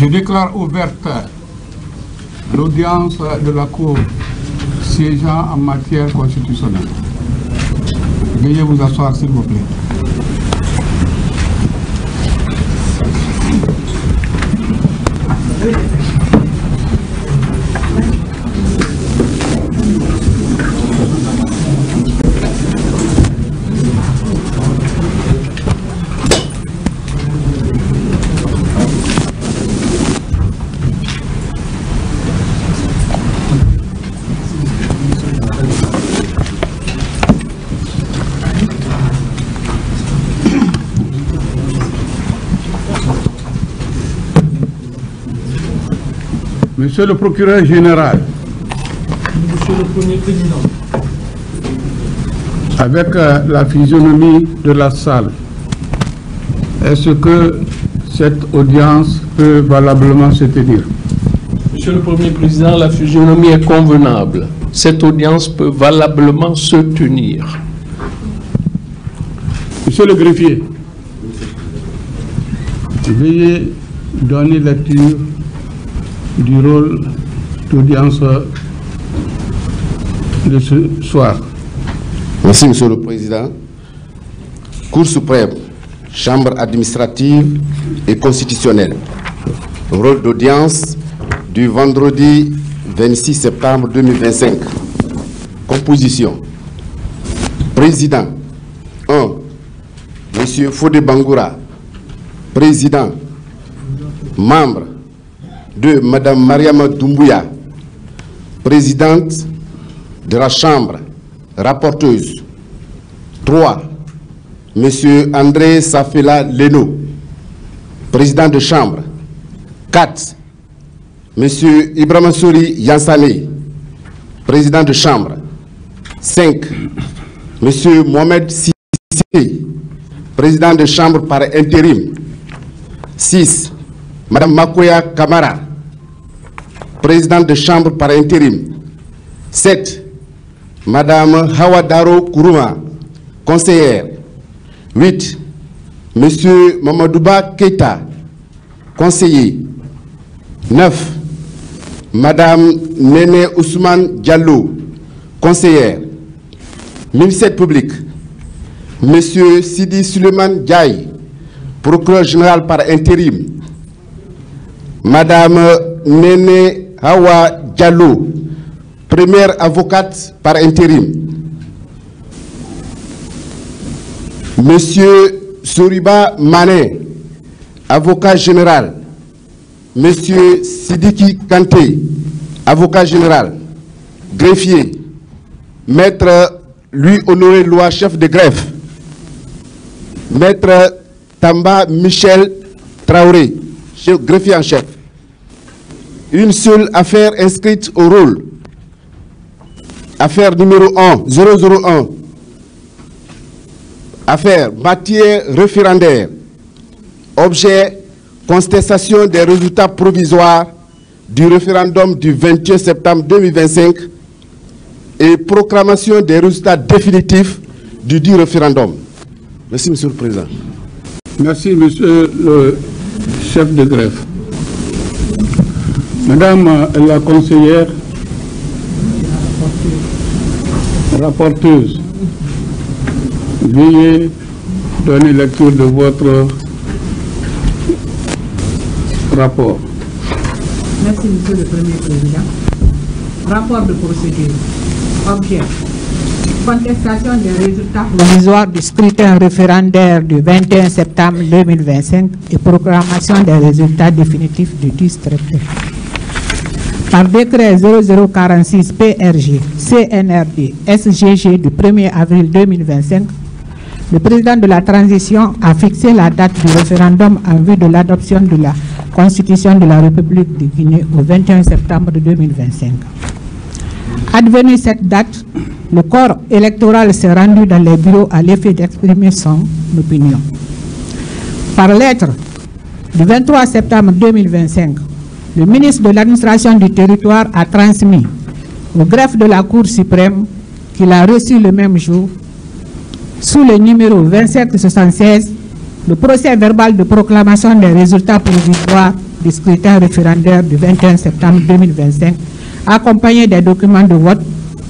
Je déclare ouverte l'audience de la Cour siégeant en matière constitutionnelle. Veuillez vous asseoir, s'il vous plaît. Monsieur le procureur général, Monsieur le Premier Président, avec la physionomie de la salle, est-ce que cette audience peut valablement se tenir? Monsieur le Premier Président, la physionomie est convenable. Cette audience peut valablement se tenir. Monsieur le greffier, veuillez donner lecture du rôle d'audience de ce soir. Merci, Monsieur le Président. Cour suprême, Chambre administrative et constitutionnelle. Rôle d'audience du vendredi 26 septembre 2025. Composition. Président. 1. Monsieur Fodé Bangoura. Président. Membre. 2. Madame Mariama Doumbouya, présidente de la Chambre, rapporteuse. 3. Monsieur André Safela Leno, président de Chambre. 4. Monsieur Ibrahima Souri Yansane, président de Chambre. 5. Monsieur Mohamed Sissé, président de Chambre par intérim. 6. Madame Makoya Kamara, présidente de Chambre par intérim. 7. Madame Hawadaro Kourouma, conseillère. 8. Monsieur Mamadouba Keita, conseiller. 9. Madame Nene Ousmane Diallo, conseillère. Ministère public. Monsieur Sidi Suleiman Diaye, procureur général par intérim. Madame Nene Hawa Diallo, première avocate par intérim. Monsieur Soriba Mané, avocat général. Monsieur Sidiki Kanté, avocat général. Greffier. Maître Louis Honoré Loa, chef de greffe. Maître Tamba Michel Traoré, greffier en chef. Une seule affaire inscrite au rôle. Affaire numéro 001. Affaire matière référendaire. Objet contestation des résultats provisoires du référendum du 21 septembre 2025 et proclamation des résultats définitifs du dit référendum. Merci, Monsieur le Président. Merci, Monsieur le chef de greffe. Madame la conseillère, rapporteuse, veuillez donner lecture de votre rapport. Merci, Monsieur le Premier Président. Rapport de procédure. Objet. Contestation des résultats provisoires du scrutin référendaire du 21 septembre 2025 et proclamation des résultats définitifs du dit traité. Par décret 0046 PRG CNRD SGG du 1er avril 2025, le président de la transition a fixé la date du référendum en vue de l'adoption de la Constitution de la République de Guinée au 21 septembre 2025. Advenue cette date, le corps électoral s'est rendu dans les bureaux à l'effet d'exprimer son opinion. Par lettre du 23 septembre 2025, le ministre de l'administration du territoire a transmis au greffe de la Cour suprême qu'il a reçu le même jour, sous le numéro 2776, le procès verbal de proclamation des résultats provisoires du scrutin référendaire du 21 septembre 2025, accompagné des documents de vote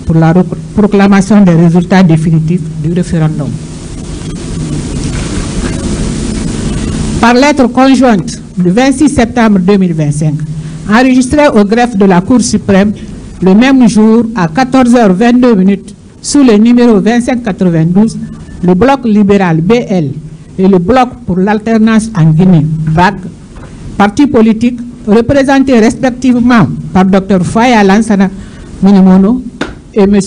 pour la proclamation des résultats définitifs du référendum. Par lettre conjointe du 26 septembre 2025, enregistrée au greffe de la Cour suprême le même jour à 14h22 sous le numéro 2592, le bloc libéral BL et le bloc pour l'alternance en Guinée, BAG, partis politiques représentés respectivement par Dr Faya Lansana Minimono et M.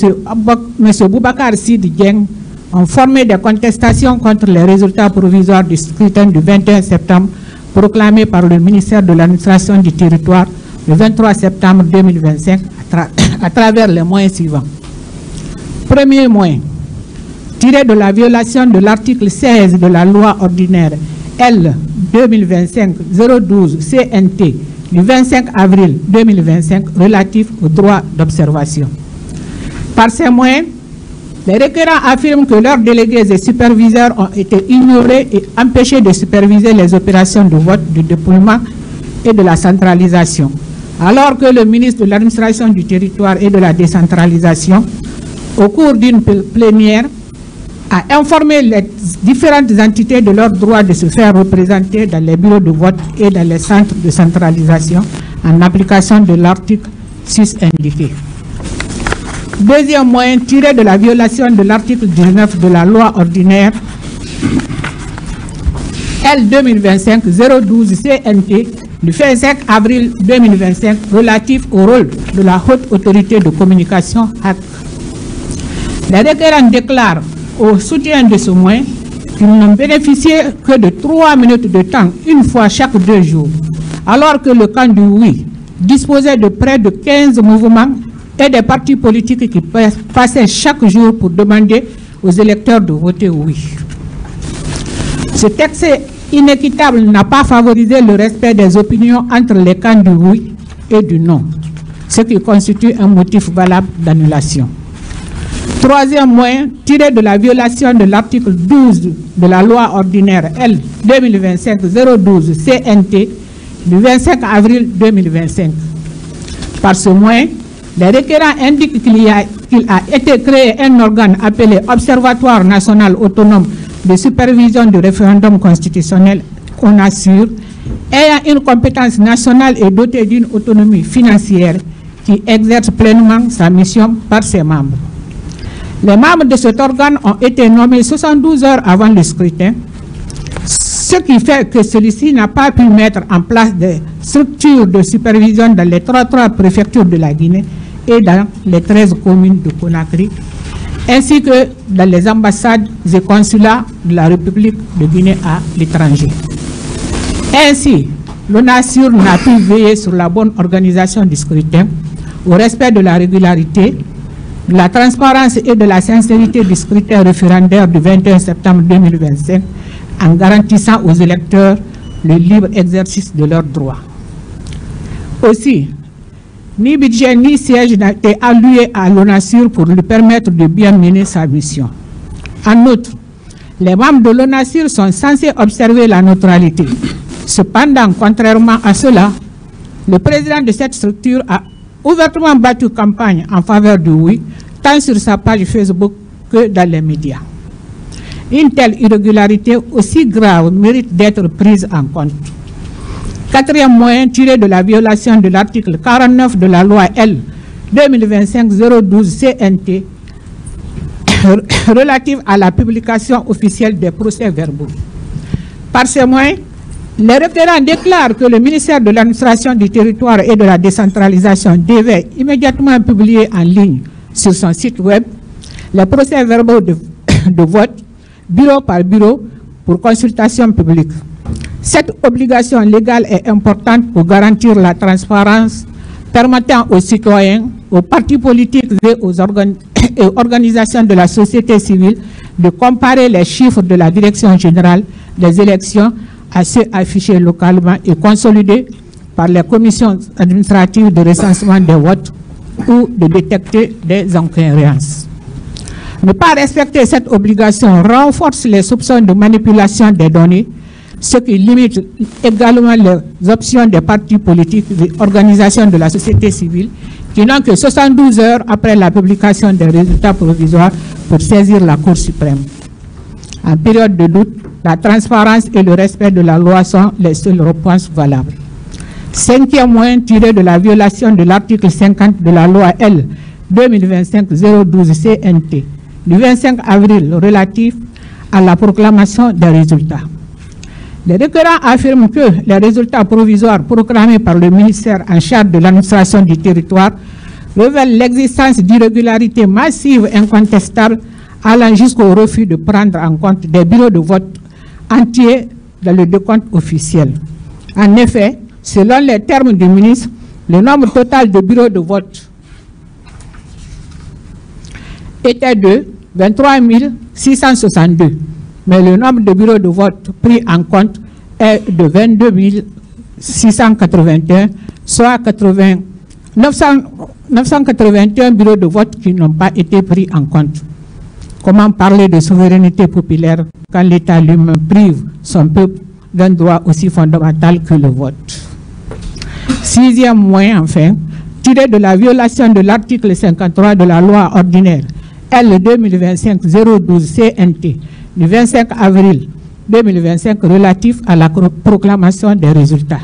Boubacar Sidi Dieng, ont formé des contestations contre les résultats provisoires du scrutin du 21 septembre proclamé par le ministère de l'administration du territoire le 23 septembre 2025 à travers les moyens suivants. Premier moyen, tiré de la violation de l'article 16 de la loi ordinaire L 2025-012 CNT du 25 avril 2025 relatif au droit d'observation. Par ces moyens, les requérants affirment que leurs délégués et superviseurs ont été ignorés et empêchés de superviser les opérations de vote, du dépouillement et de la centralisation, alors que le ministre de l'administration du territoire et de la décentralisation, au cours d'une plénière, a informé les différentes entités de leur droit de se faire représenter dans les bureaux de vote et dans les centres de centralisation en application de l'article 6 indiqué. Deuxième moyen, tiré de la violation de l'article 19 de la loi ordinaire L 2025-012 CNT du 25 avril 2025 relatif au rôle de la haute autorité de communication HAC. Les requérants déclarent au soutien de ce moyen qu'ils n'ont bénéficié que de 3 minutes de temps une fois chaque 2 jours, alors que le camp du oui disposait de près de 15 mouvements et des partis politiques qui passaient chaque jour pour demander aux électeurs de voter oui. Ce texte inéquitable n'a pas favorisé le respect des opinions entre les camps du oui et du non, ce qui constitue un motif valable d'annulation. Troisième moyen, tiré de la violation de l'article 12 de la loi ordinaire L 2025-012 CNT du 25 avril 2025. Par ce moyen, les requérants indiquent qu'il a été créé un organe appelé Observatoire national autonome de supervision du référendum constitutionnel, ONASUR, ayant une compétence nationale et doté d'une autonomie financière qui exerce pleinement sa mission par ses membres. Les membres de cet organe ont été nommés 72 heures avant le scrutin, ce qui fait que celui-ci n'a pas pu mettre en place des structures de supervision dans les 33 préfectures de la Guinée et dans les 13 communes de Conakry, ainsi que dans les ambassades et consulats de la République de Guinée à l'étranger. Ainsi, l'ONASUR n'a pu veiller sur la bonne organisation du scrutin, au respect de la régularité, de la transparence et de la sincérité du scrutin référendaire du 21 septembre 2025, en garantissant aux électeurs le libre exercice de leurs droits. Aussi, ni budget ni siège n'a été alloué à l'ONASUR pour lui permettre de bien mener sa mission. En outre, les membres de l'ONASUR sont censés observer la neutralité. Cependant, contrairement à cela, le président de cette structure a ouvertement battu campagne en faveur du oui, tant sur sa page Facebook que dans les médias. Une telle irrégularité aussi grave mérite d'être prise en compte. Quatrième moyen, tiré de la violation de l'article 49 de la loi L 2025-012 CNT relative à la publication officielle des procès-verbaux. Par ces moyens, les requérants déclarent que le ministère de l'administration du territoire et de la décentralisation devait immédiatement publier en ligne sur son site web les procès-verbaux de vote, bureau par bureau, pour consultation publique. Cette obligation légale est importante pour garantir la transparence, permettant aux citoyens, aux partis politiques et aux organisations de la société civile de comparer les chiffres de la Direction générale des élections à ceux affichés localement et consolidés par les commissions administratives de recensement des votes ou de détecter des incohérences. Ne pas respecter cette obligation renforce les soupçons de manipulation des données, ce qui limite également les options des partis politiques et des organisations de la société civile qui n'ont que 72 heures après la publication des résultats provisoires pour saisir la Cour suprême. En période de doute, la transparence et le respect de la loi sont les seules réponses valables. Cinquième moyen tiré de la violation de l'article 50 de la loi L 2025-012 CNT du 25 avril relatif à la proclamation des résultats. Les requérants affirment que les résultats provisoires proclamés par le ministère en charge de l'administration du territoire révèlent l'existence d'irrégularités massives et incontestables allant jusqu'au refus de prendre en compte des bureaux de vote entiers dans le décompte officiel. En effet, selon les termes du ministre, le nombre total de bureaux de vote était de 23 662, mais le nombre de bureaux de vote pris en compte est de 22 681, soit 981 bureaux de vote qui n'ont pas été pris en compte. Comment parler de souveraineté populaire quand l'État lui-même prive son peuple d'un droit aussi fondamental que le vote? Sixième moyen, enfin, tiré de la violation de l'article 53 de la loi ordinaire L 2025-012 CNT du 25 avril 2025 relatif à la proclamation des résultats.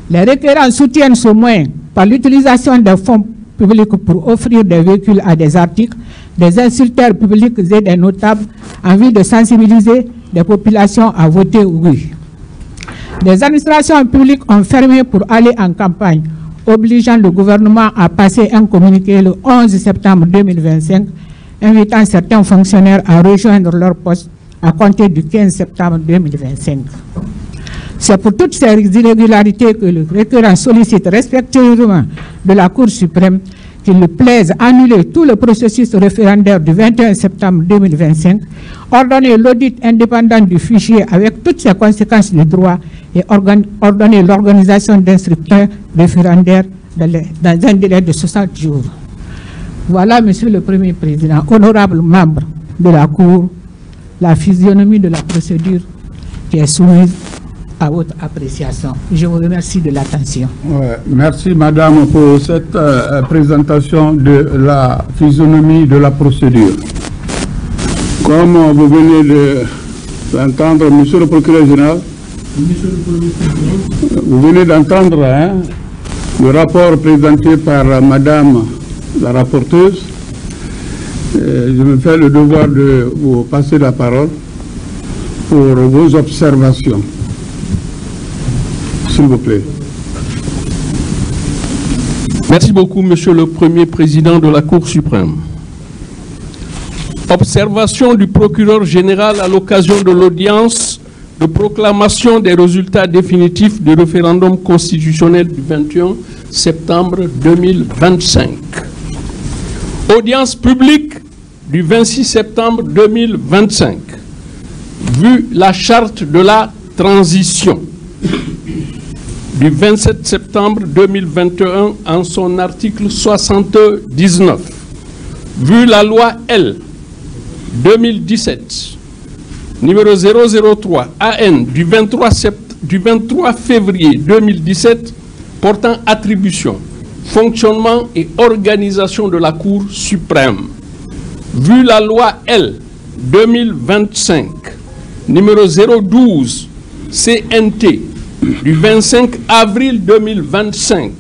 Les requérants soutiennent ce moyen par l'utilisation des fonds publics pour offrir des véhicules à des articles, des insulteurs publics et des notables en vue de sensibiliser les populations à voter oui. Les administrations publiques ont fermé pour aller en campagne, obligeant le gouvernement à passer un communiqué le 11 septembre 2025, invitant certains fonctionnaires à rejoindre leur poste à compter du 15 septembre 2025. C'est pour toutes ces irrégularités que le requérant sollicite respectueusement de la Cour suprême qu'il lui plaise annuler tout le processus référendaire du 21 septembre 2025, ordonner l'audit indépendant du fichier avec toutes ses conséquences de droit et ordonner l'organisation d'instructeurs référendaires dans un délai de 60 jours. Voilà, Monsieur le Premier Président, honorable membre de la Cour, la physionomie de la procédure qui est soumise à votre appréciation. Je vous remercie de l'attention. Merci, Madame, pour cette présentation de la physionomie de la procédure. Comme vous venez d'entendre, Monsieur le Procureur Général, vous venez d'entendre le rapport présenté par Madame la rapporteuse. Je me fais le devoir de vous passer la parole pour vos observations. S'il vous plaît. Merci beaucoup, Monsieur le Premier Président de la Cour suprême. Observation du procureur général à l'occasion de l'audience de proclamation des résultats définitifs du référendum constitutionnel du 21 septembre 2025. Audience publique du 26 septembre 2025. Vu la charte de la transition du 27 septembre 2021 en son article 79. Vu la loi L 2017 numéro 003 AN du 23 février 2017 portant attribution, fonctionnement et organisation de la Cour suprême. Vu la loi L 2025 numéro 012 CNT du 25 avril 2025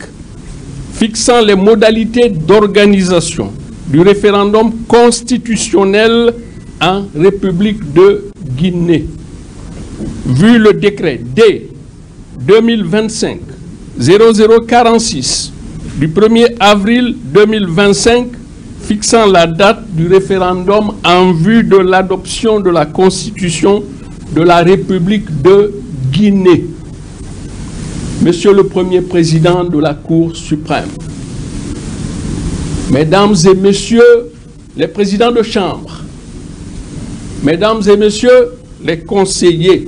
fixant les modalités d'organisation du référendum constitutionnel en République de Guinée. Vu le décret D 2025-0046 du 1er avril 2025 fixant la date du référendum en vue de l'adoption de la Constitution de la République de Guinée. Monsieur le Premier Président de la Cour suprême, Mesdames et Messieurs les présidents de chambre, Mesdames et Messieurs les conseillers,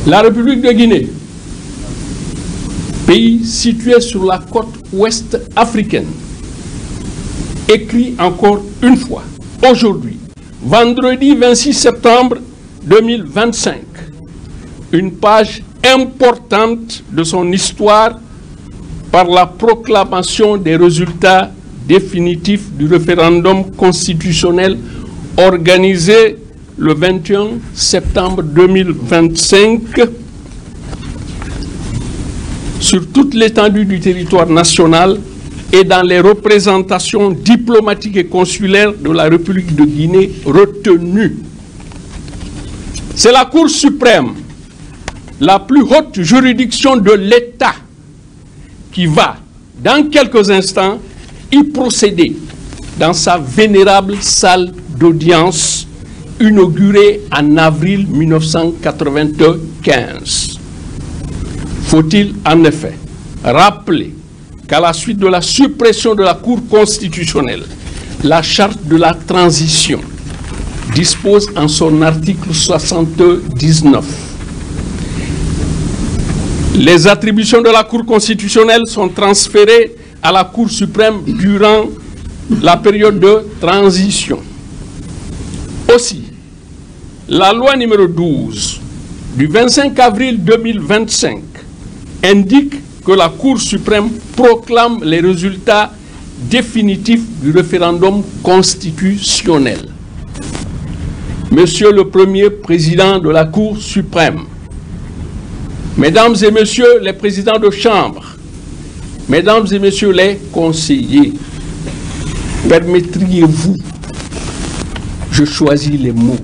la République de Guinée, pays situé sur la côte ouest africaine, écrit encore une fois, aujourd'hui, vendredi 26 septembre 2025, une page importante de son histoire par la proclamation des résultats définitifs du référendum constitutionnel organisé le 21 septembre 2025 sur toute l'étendue du territoire national et dans les représentations diplomatiques et consulaires de la République de Guinée retenues. C'est la Cour suprême, la plus haute juridiction de l'État, qui va, dans quelques instants, y procéder dans sa vénérable salle d'audience inaugurée en avril 1995. Faut-il en effet rappeler qu'à la suite de la suppression de la Cour constitutionnelle, la charte de la transition dispose en son article 79: les attributions de la Cour constitutionnelle sont transférées à la Cour suprême durant la période de transition. Aussi, la loi numéro 12 du 25 avril 2025 indique que la Cour suprême proclame les résultats définitifs du référendum constitutionnel. Monsieur le Premier Président de la Cour suprême, Mesdames et Messieurs les présidents de chambre, Mesdames et Messieurs les conseillers, permettriez-vous, je choisis les mots,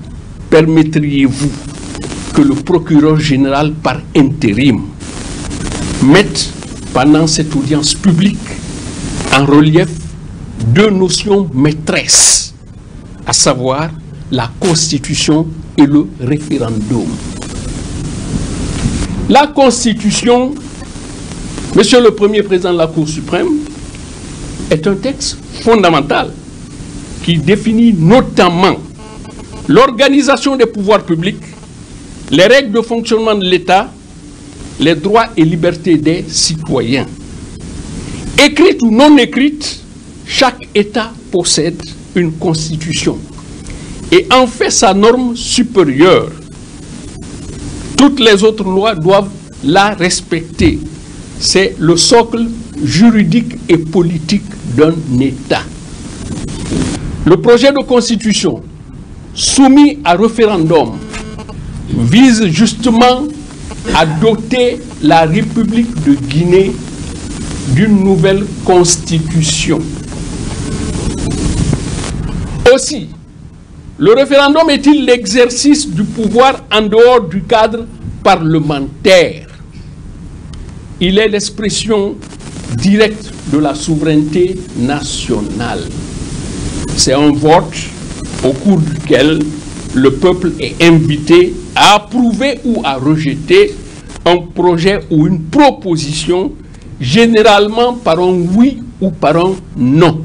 permettriez-vous que le procureur général par intérim mette pendant cette audience publique en relief deux notions maîtresses, à savoir la Constitution et le référendum. La Constitution, Monsieur le Premier Président de la Cour suprême, est un texte fondamental qui définit notamment l'organisation des pouvoirs publics, les règles de fonctionnement de l'État, les droits et libertés des citoyens. Écrite ou non écrite, chaque État possède une constitution et en fait sa norme supérieure. Toutes les autres lois doivent la respecter. C'est le socle juridique et politique d'un État. Le projet de constitution soumis à référendum vise justement à doter la République de Guinée d'une nouvelle constitution. Aussi, le référendum est-il l'exercice du pouvoir en dehors du cadre parlementaire? Il est l'expression directe de la souveraineté nationale. C'est un vote au cours duquel le peuple est invité à approuver ou à rejeter un projet ou une proposition, généralement par un oui ou par un non.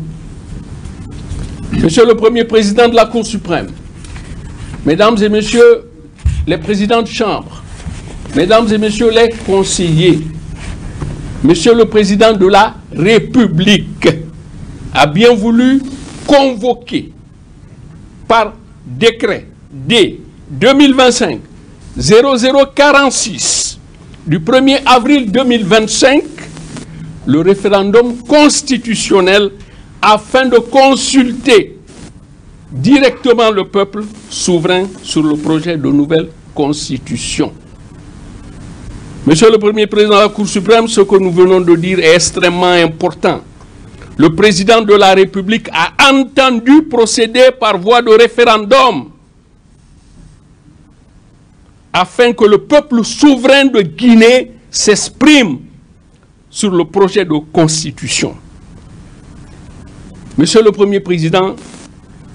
Monsieur le Premier Président de la Cour suprême, Mesdames et Messieurs les présidents de chambre, Mesdames et Messieurs les conseillers, Monsieur le Président de la République a bien voulu convoquer par décret D 2025-0046 du 1er avril 2025 le référendum constitutionnel afin de consulter directement le peuple souverain sur le projet de nouvelle constitution. Monsieur le Premier Président de la Cour suprême, ce que nous venons de dire est extrêmement important. Le Président de la République a entendu procéder par voie de référendum afin que le peuple souverain de Guinée s'exprime sur le projet de constitution. Monsieur le Premier Président,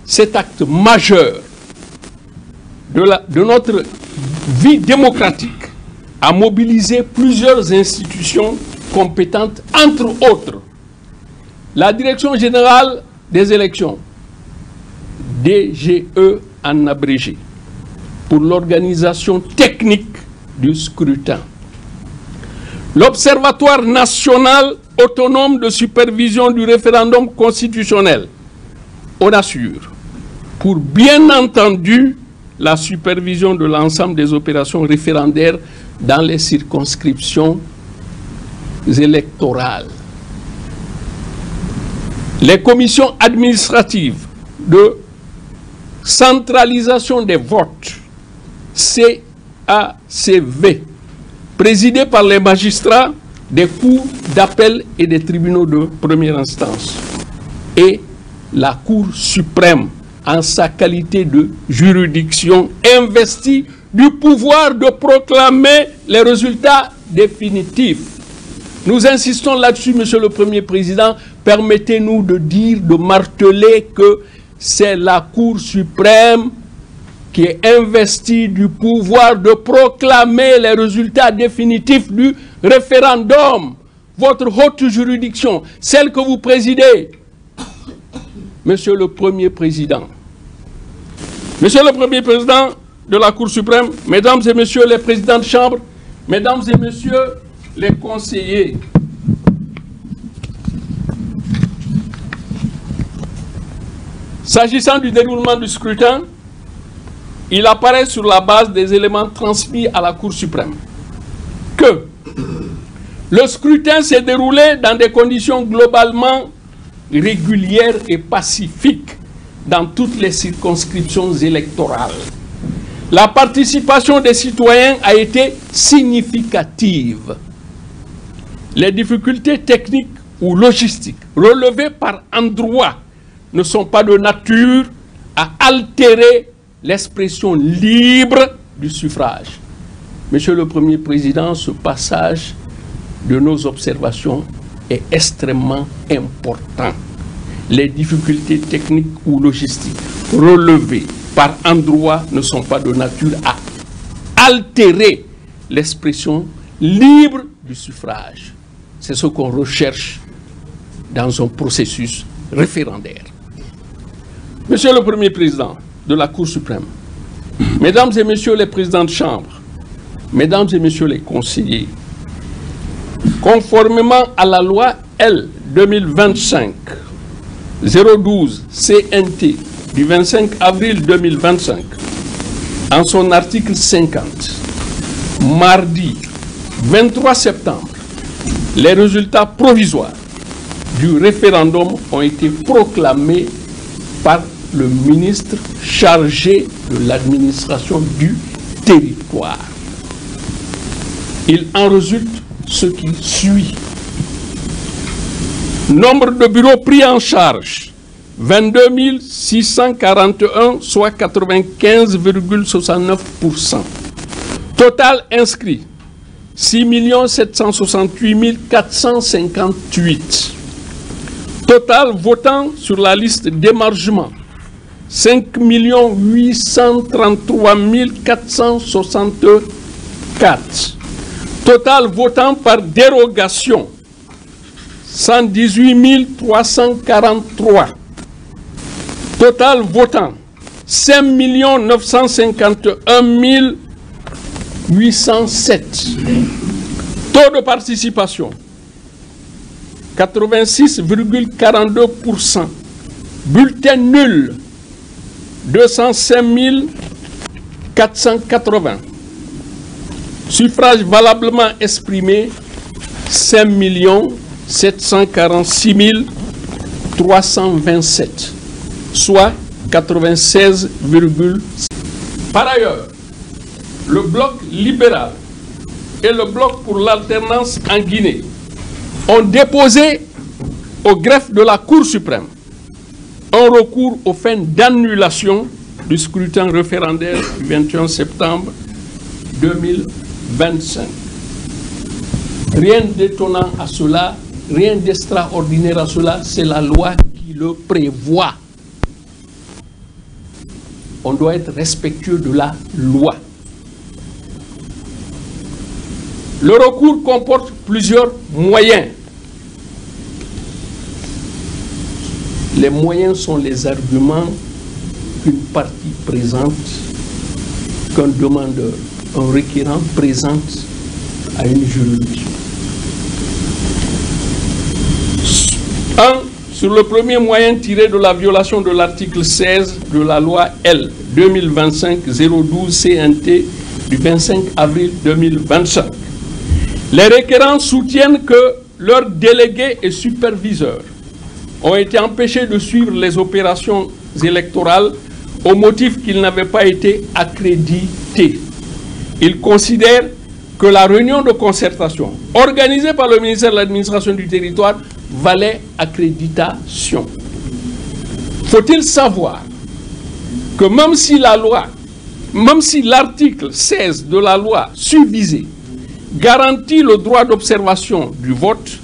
cet acte majeur de notre vie démocratique a mobilisé plusieurs institutions compétentes, entre autres la Direction générale des élections, DGE en abrégé, pour l'organisation technique du scrutin. L'Observatoire national autonome de supervision du référendum constitutionnel, ONASUR, pour bien entendu la supervision de l'ensemble des opérations référendaires dans les circonscriptions électorales. Les commissions administratives de centralisation des votes, CACV, présidées par les magistrats des cours d'appel et des tribunaux de première instance, et la Cour suprême, en sa qualité de juridiction investie du pouvoir de proclamer les résultats définitifs. Nous insistons là-dessus, Monsieur le Premier Président. Permettez-nous de dire, de marteler que c'est la Cour suprême qui est investie du pouvoir de proclamer les résultats définitifs du référendum. Votre haute juridiction, celle que vous présidez, Monsieur le Premier Président. Monsieur le Premier Président de la Cour suprême, Mesdames et Messieurs les présidents de chambre, Mesdames et Messieurs les conseillers, s'agissant du déroulement du scrutin, il apparaît sur la base des éléments transmis à la Cour suprême que le scrutin s'est déroulé dans des conditions globalement régulières et pacifiques dans toutes les circonscriptions électorales. La participation des citoyens a été significative. Les difficultés techniques ou logistiques relevées par endroit ne sont pas de nature à altérer l'expression libre du suffrage. Monsieur le Premier Président, ce passage de nos observations est extrêmement important. Les difficultés techniques ou logistiques relevées par endroit ne sont pas de nature à altérer l'expression libre du suffrage. C'est ce qu'on recherche dans un processus référendaire. Monsieur le Premier Président de la Cour suprême, Mesdames et Messieurs les présidents de chambre, Mesdames et Messieurs les conseillers, conformément à la loi L 2025-012 CNT du 25 avril 2025, en son article 50, mardi 23 septembre, les résultats provisoires du référendum ont été proclamés par le ministre chargé de l'administration du territoire. Il en résulte ce qui suit. Nombre de bureaux pris en charge, 22 641, soit 95,69%. Total inscrit, 6 768 458. Total votant sur la liste d'émargement, 5 833 464. Total votant par dérogation, 118 343. Total votant, 5 951 807. Taux de participation, 86,42%. Bulletin nul, 205 480. Suffrage valablement exprimé, 5 746 327, soit 96, Par ailleurs, le bloc libéral et le bloc pour l'alternance en Guinée ont déposé au greffe de la Cour suprême un recours aux fins d'annulation du scrutin référendaire du 21 septembre 2025. Rien d'étonnant à cela, rien d'extraordinaire à cela, c'est la loi qui le prévoit. On doit être respectueux de la loi. Le recours comporte plusieurs moyens. Les moyens sont les arguments qu'une partie présente, qu'un demandeur, un requérant présente à une juridiction. 1. sur le premier moyen tiré de la violation de l'article 16 de la loi L 2025-012 CNT du 25 avril 2025. Les requérants soutiennent que leurs délégués et superviseurs ont été empêchés de suivre les opérations électorales au motif qu'ils n'avaient pas été accrédités. Ils considèrent que la réunion de concertation organisée par le ministère de l'Administration du Territoire valait accréditation. Faut-il savoir que même si l'article 16 de la loi susvisée garantit le droit d'observation du vote,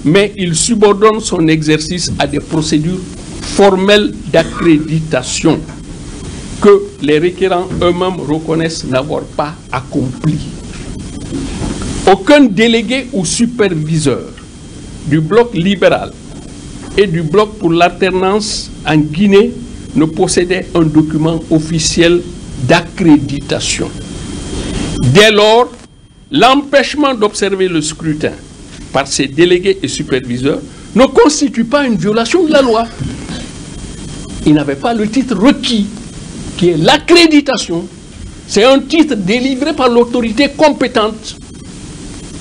mais il subordonne son exercice à des procédures formelles d'accréditation que les requérants eux-mêmes reconnaissent n'avoir pas accompli. Aucun délégué ou superviseur du bloc libéral et du bloc pour l'alternance en Guinée ne possédait un document officiel d'accréditation. Dès lors, l'empêchement d'observer le scrutin par ces délégués et superviseurs ne constitue pas une violation de la loi. Ils n'avaient pas le titre requis, qui est l'accréditation. C'est un titre délivré par l'autorité compétente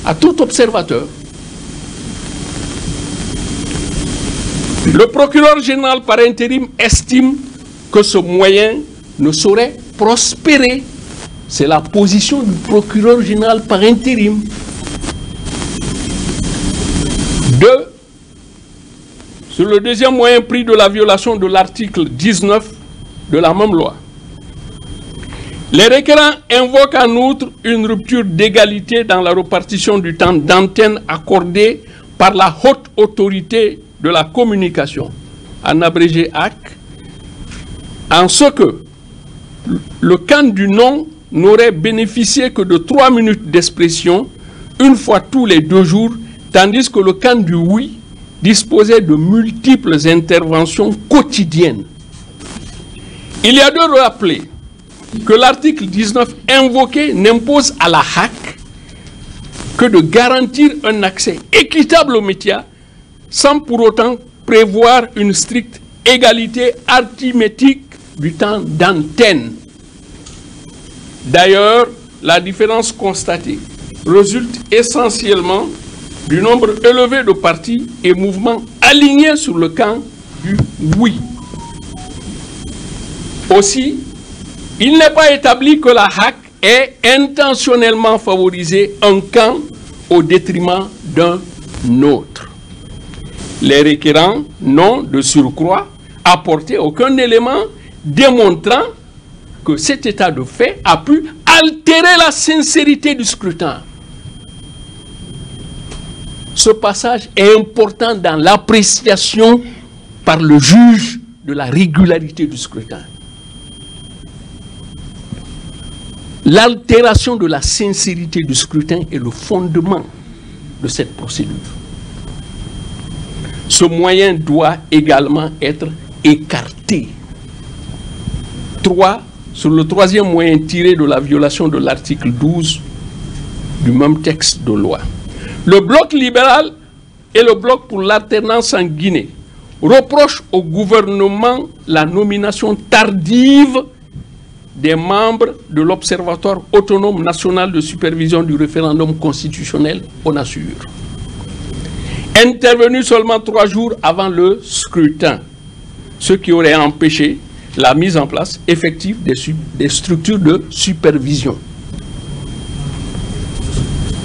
à tout observateur. Le procureur général par intérim estime que ce moyen ne saurait prospérer. C'est la position du procureur général par intérim. Sur le deuxième moyen pris de la violation de l'article 19 de la même loi. Les requérants invoquent en outre une rupture d'égalité dans la répartition du temps d'antenne accordé par la haute autorité de la communication, en abrégé HAC, en ce que le can du non n'aurait bénéficié que de 3 minutes d'expression une fois tous les 2 jours, tandis que le can du oui disposait de multiples interventions quotidiennes. Il y a de rappeler que l'article 19 invoqué n'impose à la HAC que de garantir un accès équitable aux médias sans pour autant prévoir une stricte égalité arithmétique du temps d'antenne. D'ailleurs, la différence constatée résulte essentiellement du nombre élevé de partis et mouvements alignés sur le camp du oui. Aussi, il n'est pas établi que la HAC ait intentionnellement favorisé un camp au détriment d'un autre. Les requérants n'ont de surcroît apporté aucun élément démontrant que cet état de fait a pu altérer la sincérité du scrutin. Ce passage est important dans l'appréciation par le juge de la régularité du scrutin. L'altération de la sincérité du scrutin est le fondement de cette procédure. Ce moyen doit également être écarté. 3. Sur le troisième moyen tiré de la violation de l'article 12 du même texte de loi. Le bloc libéral et le bloc pour l'alternance en Guinée reprochent au gouvernement la nomination tardive des membres de l'Observatoire autonome national de supervision du référendum constitutionnel ONASUR, intervenu seulement 3 jours avant le scrutin, ce qui aurait empêché la mise en place effective des structures de supervision.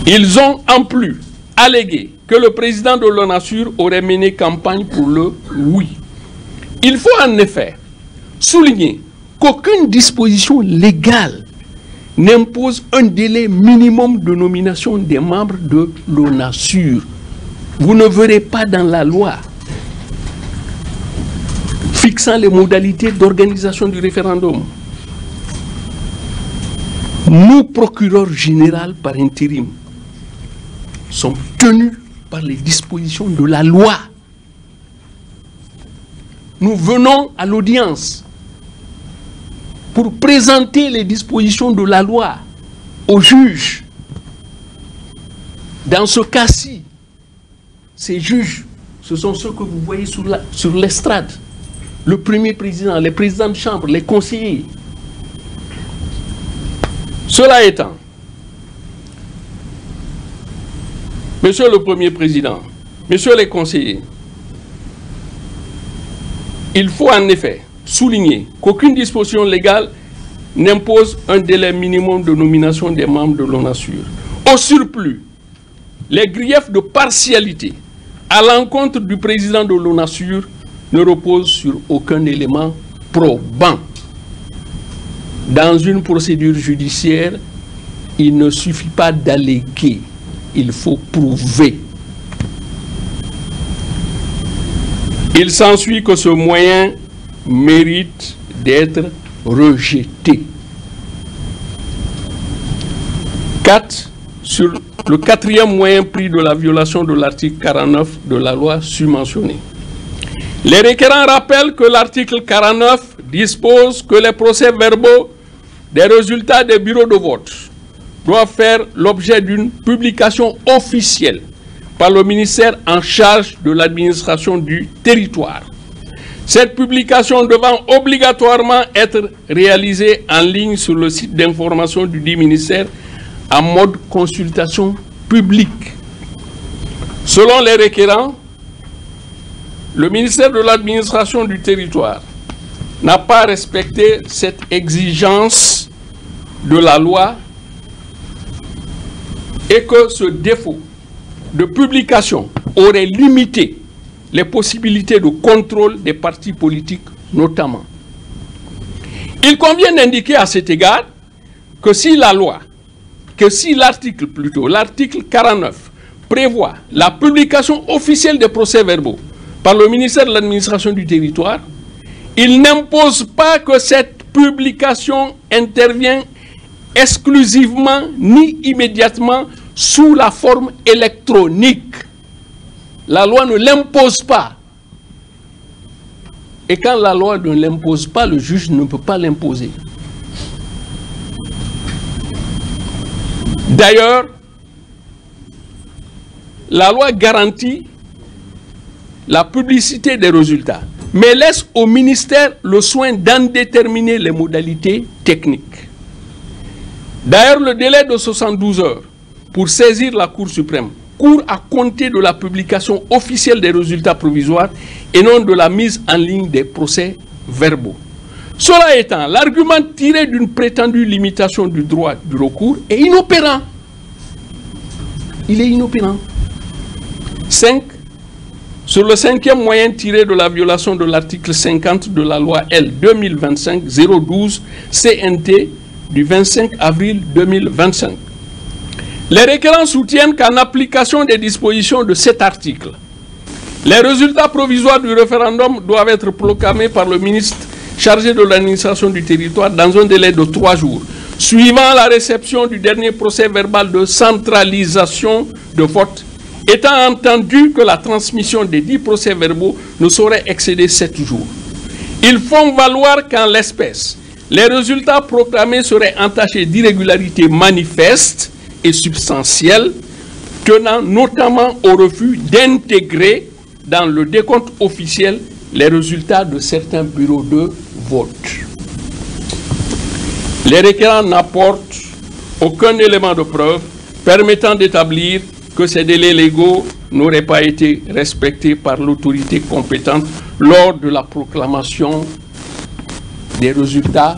Ils ont en plus allégué que le président de l'ONASUR aurait mené campagne pour le oui. Il faut en effet souligner qu'aucune disposition légale n'impose un délai minimum de nomination des membres de l'ONASUR. Vous ne verrez pas dans la loi fixant les modalités d'organisation du référendum. Nous, procureurs généraux par intérim, sommes tenus par les dispositions de la loi. Nous venons à l'audience pour présenter les dispositions de la loi au juge. Dans ce cas-ci, ces juges ce sont ceux que vous voyez sur l'estrade. Le premier président, les présidents de chambre, les conseillers. Cela étant, Monsieur le Premier Président, Messieurs les conseillers, il faut en effet souligner qu'aucune disposition légale n'impose un délai minimum de nomination des membres de l'ONASUR. Au surplus, les griefs de partialité à l'encontre du président de l'ONASUR ne reposent sur aucun élément probant. Dans une procédure judiciaire, il ne suffit pas d'alléguer, il faut prouver. Il s'ensuit que ce moyen mérite d'être rejeté. 4. Sur le quatrième moyen pris de la violation de l'article 49 de la loi subventionnée. Les requérants rappellent que l'article 49 dispose que les procès-verbaux des résultats des bureaux de vote doivent faire l'objet d'une publication officielle par le ministère en charge de l'administration du territoire. Cette publication devant obligatoirement être réalisée en ligne sur le site d'information du dit ministère en mode consultation publique. Selon les requérants, le ministère de l'administration du territoire n'a pas respecté cette exigence de la loi et que ce défaut de publication aurait limité les possibilités de contrôle des partis politiques notamment. Il convient d'indiquer à cet égard que si l'article 49 prévoit la publication officielle des procès-verbaux par le ministère de l'administration du territoire, il n'impose pas que cette publication intervienne exclusivement ni immédiatement sous la forme électronique. La loi ne l'impose pas. Et quand la loi ne l'impose pas, le juge ne peut pas l'imposer. D'ailleurs, la loi garantit la publicité des résultats, mais laisse au ministère le soin d'en déterminer les modalités techniques. D'ailleurs, le délai de 72 heures pour saisir la Cour suprême court à compter de la publication officielle des résultats provisoires et non de la mise en ligne des procès-verbaux. Cela étant, l'argument tiré d'une prétendue limitation du droit du recours est inopérant. Il est inopérant. 5. Sur le cinquième moyen tiré de la violation de l'article 50 de la loi L 2025-012 CNT du 25 avril 2025. Les requérants soutiennent qu'en application des dispositions de cet article, les résultats provisoires du référendum doivent être proclamés par le ministre chargé de l'administration du territoire dans un délai de 3 jours, suivant la réception du dernier procès verbal de centralisation de vote, étant entendu que la transmission des 10 procès-verbaux ne saurait excéder 7 jours. Ils font valoir qu'en l'espèce, les résultats proclamés seraient entachés d'irrégularités manifestes et substantielles, tenant notamment au refus d'intégrer dans le décompte officiel les résultats de certains bureaux de vote. Les requérants n'apportent aucun élément de preuve permettant d'établir que ces délais légaux n'auraient pas été respectés par l'autorité compétente lors de la proclamation des résultats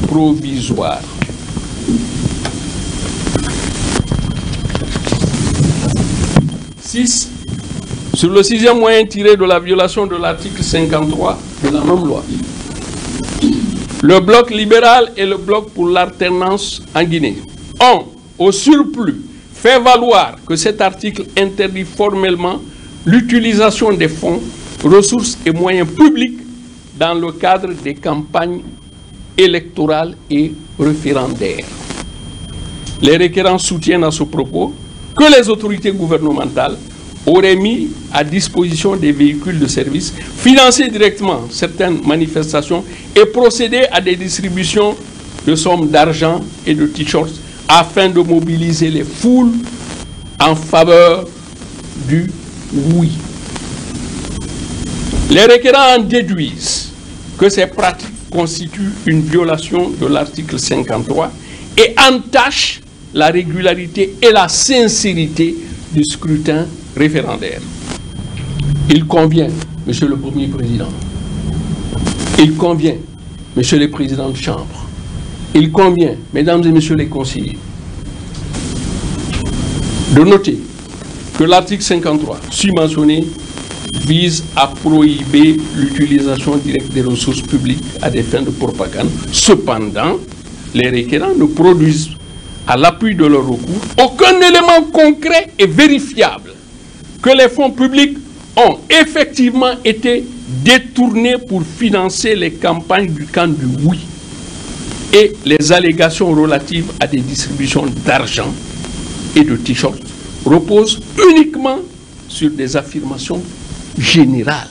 provisoires. Sur le sixième moyen tiré de la violation de l'article 53 de la même loi, le bloc libéral et le bloc pour l'alternance en Guinée ont, au surplus, fait valoir que cet article interdit formellement l'utilisation des fonds, ressources et moyens publics dans le cadre des campagnes électorales et référendaires. Les requérants soutiennent à ce propos que les autorités gouvernementales auraient mis à disposition des véhicules de service, financé directement certaines manifestations et procédé à des distributions de sommes d'argent et de t-shirts afin de mobiliser les foules en faveur du oui. Les requérants en déduisent que ces pratiques constituent une violation de l'article 53 et entachent la régularité et la sincérité du scrutin référendaire. Il convient, Monsieur le Premier Président, il convient, Monsieur les Présidents de Chambre, il convient, Mesdames et Messieurs les conseillers, de noter que l'article 53, mentionné, vise à prohiber l'utilisation directe des ressources publiques à des fins de propagande. Cependant, les requérants ne produisent à l'appui de leur recours aucun élément concret et vérifiable que les fonds publics ont effectivement été détournés pour financer les campagnes du camp du oui et les allégations relatives à des distributions d'argent et de t-shirts reposent uniquement sur des affirmations générales.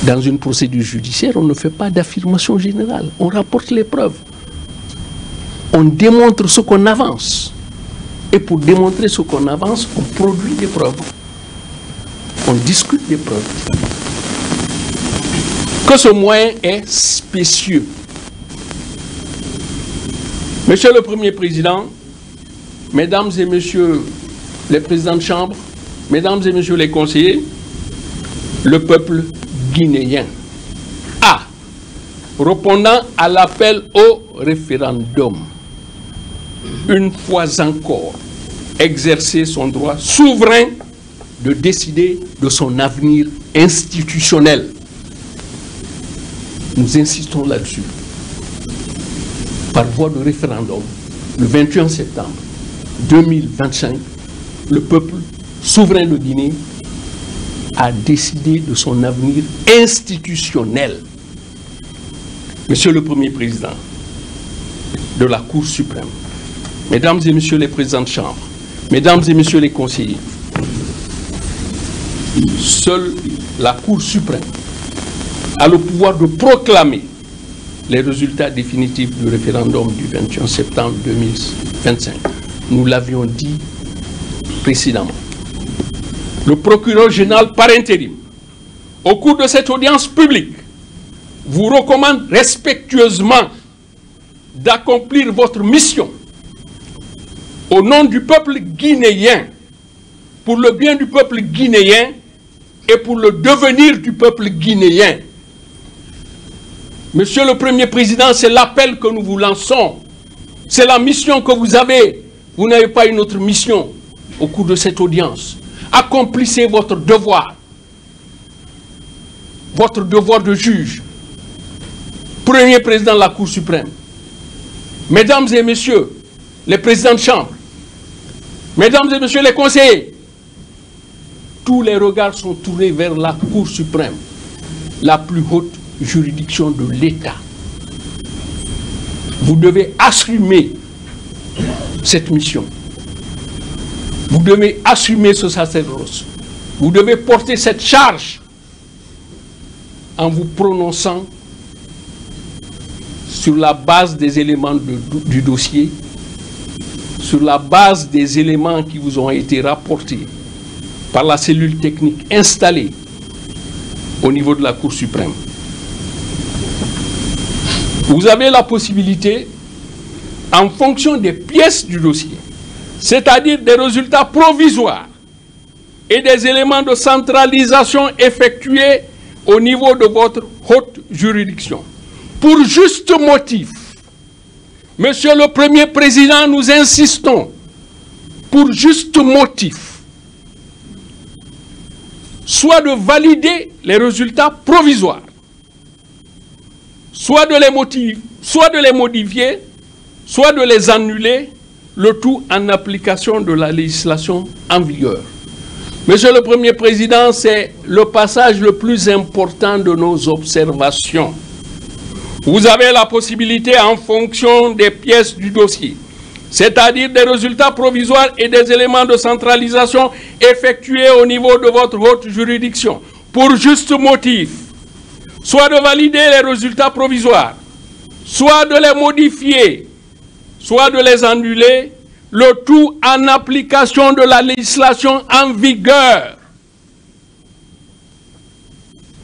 Dans une procédure judiciaire, on ne fait pas d'affirmation générale, on rapporte les preuves. On démontre ce qu'on avance. Et pour démontrer ce qu'on avance, on produit des preuves. On discute des preuves. Que ce moyen est spécieux. Monsieur le Premier Président, Mesdames et Messieurs les Présidents de Chambre, Mesdames et Messieurs les conseillers, le peuple guinéen a, répondant à l'appel au référendum, une fois encore, exercer son droit souverain de décider de son avenir institutionnel. Nous insistons là-dessus. Par voie de référendum, le 21 septembre 2025, le peuple souverain de Guinée a décidé de son avenir institutionnel. Monsieur le Premier Président de la Cour suprême, Mesdames et Messieurs les Présidents de Chambre, Mesdames et Messieurs les conseillers, seule la Cour suprême a le pouvoir de proclamer les résultats définitifs du référendum du 21 septembre 2025. Nous l'avions dit précédemment. Le procureur général par intérim, au cours de cette audience publique, vous recommande respectueusement d'accomplir votre mission au nom du peuple guinéen, pour le bien du peuple guinéen et pour le devenir du peuple guinéen. Monsieur le Premier Président, c'est l'appel que nous vous lançons. C'est la mission que vous avez. Vous n'avez pas une autre mission au cours de cette audience. Accomplissez votre devoir de juge, Premier Président de la Cour suprême. Mesdames et Messieurs les Présidents de Chambre, Mesdames et Messieurs les conseillers, tous les regards sont tournés vers la Cour suprême, la plus haute juridiction de l'État. Vous devez assumer cette mission. Vous devez assumer ce sacerdoce. Vous devez porter cette charge en vous prononçant sur la base des éléments du dossier, sur la base des éléments qui vous ont été rapportés par la cellule technique installée au niveau de la Cour suprême. Vous avez la possibilité, en fonction des pièces du dossier, c'est-à-dire des résultats provisoires et des éléments de centralisation effectués au niveau de votre haute juridiction, pour juste motif, Monsieur le Premier Président, nous insistons, pour juste motif, soit de valider les résultats provisoires, soit de les modifier, soit de les annuler, le tout en application de la législation en vigueur. Monsieur le Premier Président, c'est le passage le plus important de nos observations. Vous avez la possibilité, en fonction des pièces du dossier, c'est-à-dire des résultats provisoires et des éléments de centralisation effectués au niveau de votre haute juridiction, pour juste motif, soit de valider les résultats provisoires, soit de les modifier, soit de les annuler, le tout en application de la législation en vigueur.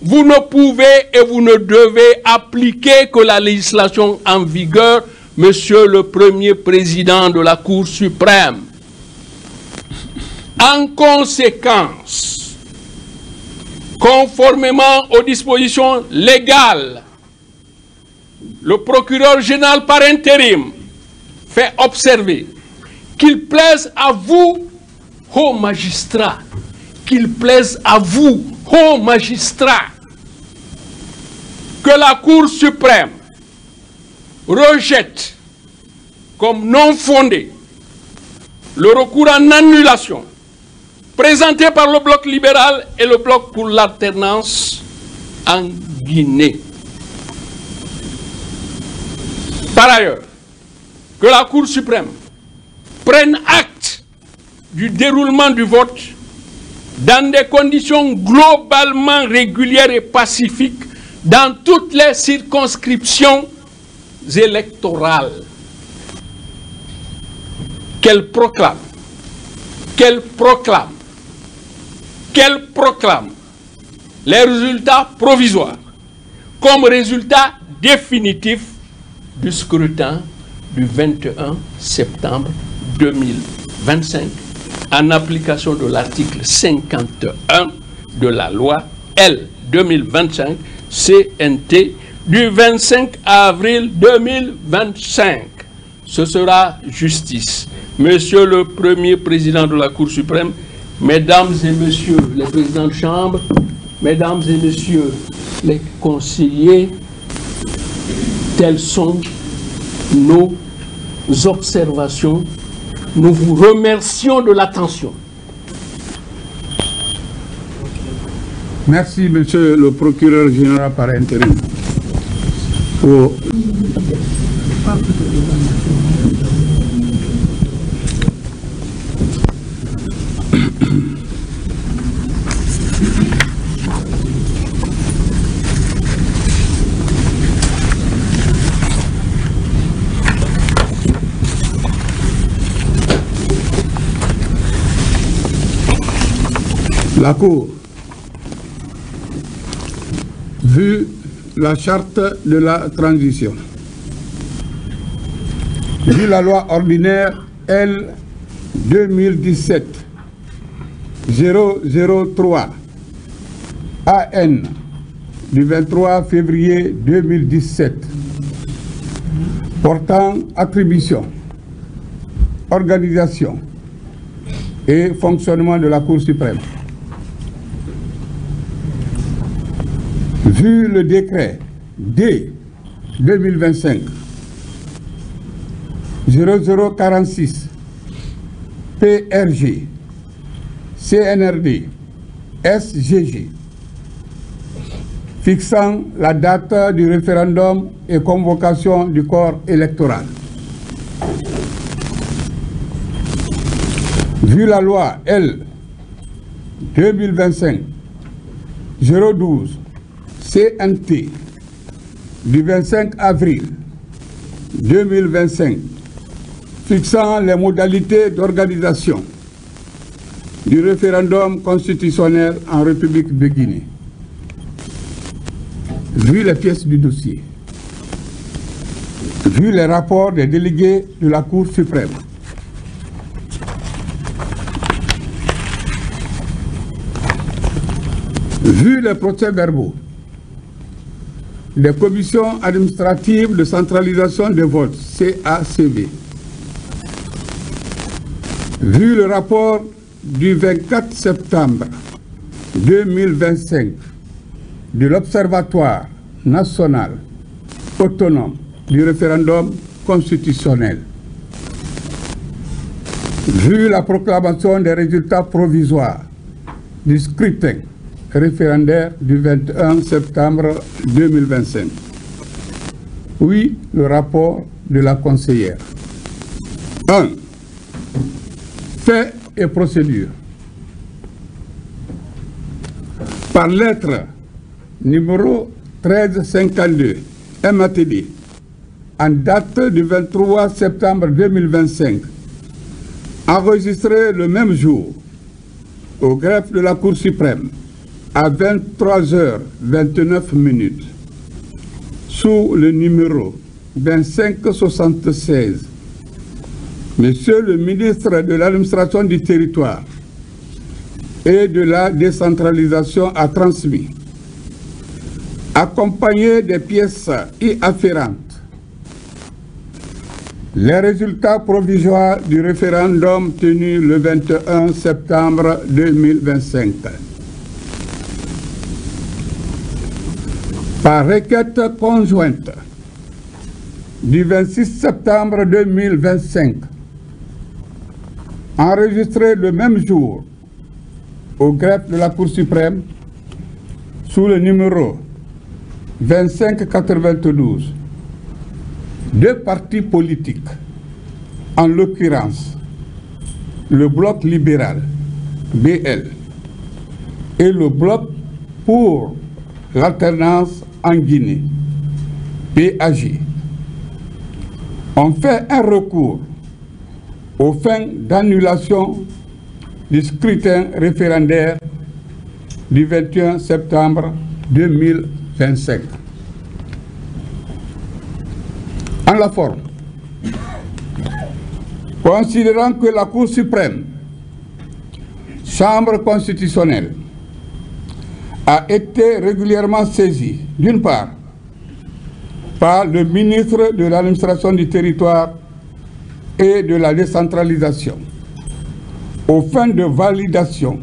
vous ne pouvez et vous ne devez appliquer que la législation en vigueur, Monsieur le Premier Président de la Cour suprême. En conséquence, conformément aux dispositions légales, le procureur général par intérim fait observer qu'il plaise à vous, ô magistrats, qu'il plaise à vous, ô magistrats, que la Cour suprême rejette comme non fondé le recours en annulation présenté par le bloc libéral et le bloc pour l'alternance en Guinée. Par ailleurs, que la Cour suprême prenne acte du déroulement du vote dans des conditions globalement régulières et pacifiques dans toutes les circonscriptions électorales. Qu'elle proclame les résultats provisoires comme résultats définitifs du scrutin du 21 septembre 2025 en application de l'article 51 de la loi L 2025 CNT du 25 avril 2025. Ce sera justice. Monsieur le Premier Président de la Cour suprême, Mesdames et Messieurs les présidents de chambre, Mesdames et Messieurs les conseillers, telles sont nos observations. Nous vous remercions de l'attention. Merci, Monsieur le procureur général par intérim. La Cour, vu la charte de la transition, vu la loi ordinaire L 2017-003 AN du 23 février 2017 portant attribution, organisation et fonctionnement de la Cour suprême. Vu le décret D 2025 0046 PRG CNRD SGG fixant la date du référendum et convocation du corps électoral. Vu la loi L 2025 012 CNT du 25 avril 2025 fixant les modalités d'organisation du référendum constitutionnel en République de Guinée. Vu les pièces du dossier, vu les rapports des délégués de la Cour suprême, vu les procès-verbaux des commissions administratives de centralisation des votes, CACV, vu le rapport du 24 septembre 2025 de l'Observatoire national autonome du référendum constitutionnel, vu la proclamation des résultats provisoires du scrutin référendaire du 21 septembre 2025. Oui, le rapport de la conseillère. 1. Faits et procédures. Par lettre numéro 1352 MATD, en date du 23 septembre 2025, enregistré le même jour au greffe de la Cour suprême, à 23h29 sous le numéro 2576, Monsieur le ministre de l'Administration du Territoire et de la décentralisation a transmis, accompagné des pièces y afférentes, les résultats provisoires du référendum tenu le 21 septembre 2025. Par requête conjointe du 26 septembre 2025, enregistrée le même jour au greffe de la Cour suprême sous le numéro 2592, deux partis politiques, en l'occurrence le Bloc libéral, BL, et le Bloc pour l'alternance en Guinée, PAG, ont fait un recours aux fins d'annulation du scrutin référendaire du 21 septembre 2025. En la forme, considérant que la Cour suprême, chambre constitutionnelle, a été régulièrement saisie, d'une part, par le ministre de l'Administration du Territoire et de la décentralisation, aux fins de validation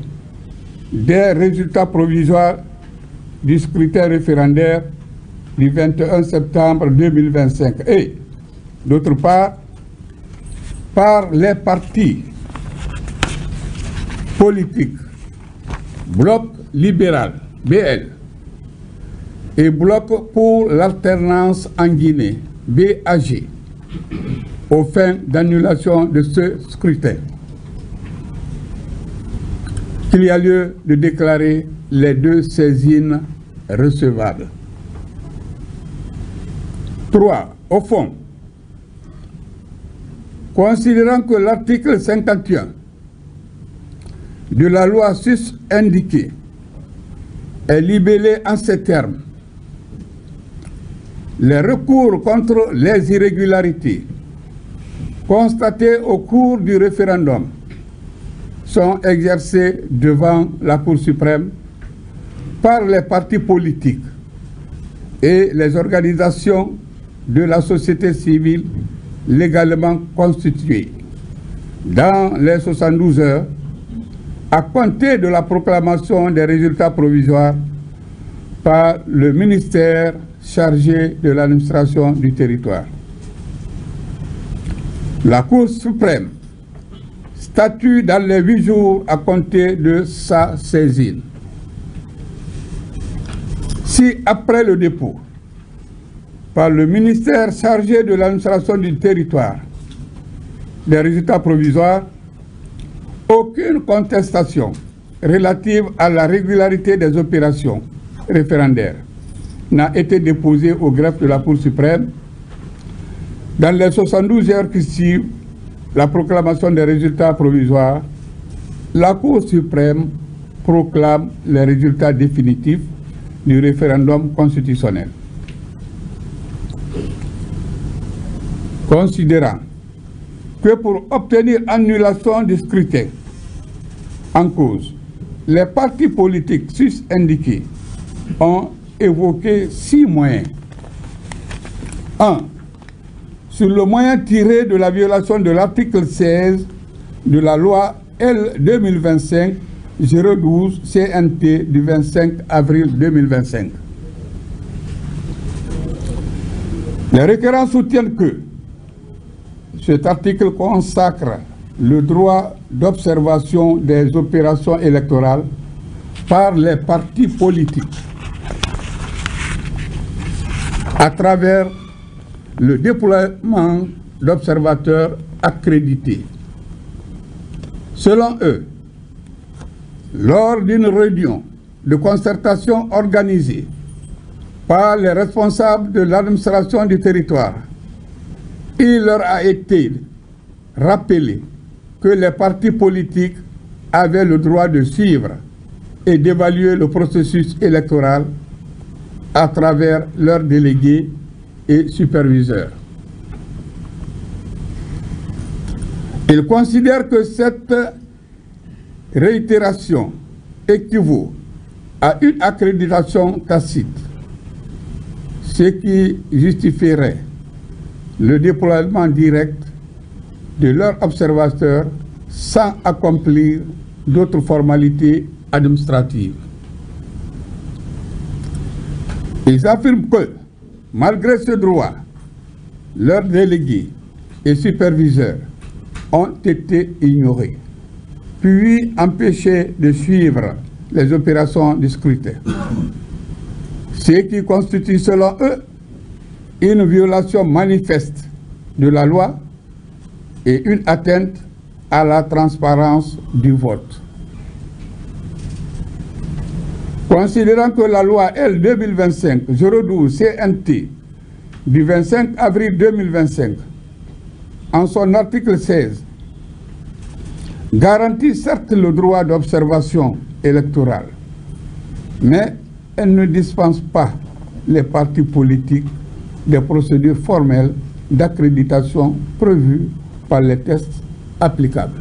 des résultats provisoires du scrutin référendaire du 21 septembre 2025 et, d'autre part, par les partis politiques Bloc libéral, BL, et Bloc pour l'alternance en Guinée, BAG, aux fins d'annulation de ce scrutin, qu'il y a lieu de déclarer les deux saisines recevables. 3. Au fond, considérant que l'article 51 de la loi sus-indiquée est libellé en ces termes: les recours contre les irrégularités constatées au cours du référendum sont exercés devant la Cour suprême par les partis politiques et les organisations de la société civile légalement constituées dans les 72 heures à compter de la proclamation des résultats provisoires par le ministère chargé de l'administration du territoire. La Cour suprême statue dans les 8 jours à compter de sa saisine. Si, après le dépôt par le ministère chargé de l'administration du territoire des résultats provisoires, aucune contestation relative à la régularité des opérations référendaires n'a été déposée au greffe de la Cour suprême, dans les 72 heures qui suivent la proclamation des résultats provisoires, la Cour suprême proclame les résultats définitifs du référendum constitutionnel. Considérant que pour obtenir annulation du scrutin en cause, les partis politiques sus-indiqués ont évoqué 6 moyens. 1. Sur le moyen tiré de la violation de l'article 16 de la loi L 2025-012 CNT du 25 avril 2025. Les requérants soutiennent que cet article consacre le droit d'observation des opérations électorales par les partis politiques à travers le déploiement d'observateurs accrédités. Selon eux, lors d'une réunion de concertation organisée par les responsables de l'administration du territoire, il leur a été rappelé que les partis politiques avaient le droit de suivre et d'évaluer le processus électoral à travers leurs délégués et superviseurs. Ils considèrent que cette réitération équivaut à une accréditation tacite, ce qui justifierait le déploiement direct de leurs observateurs sans accomplir d'autres formalités administratives. Ils affirment que, malgré ce droit, leurs délégués et superviseurs ont été ignorés, puis empêchés de suivre les opérations du scrutin, ce qui constitue selon eux une violation manifeste de la loi et une atteinte à la transparence du vote. Considérant que la loi L 2025-012 CNT du 25 avril 2025, en son article 16, garantit certes le droit d'observation électorale, mais elle ne dispense pas les partis politiques des procédures formelles d'accréditation prévues par les tests applicables.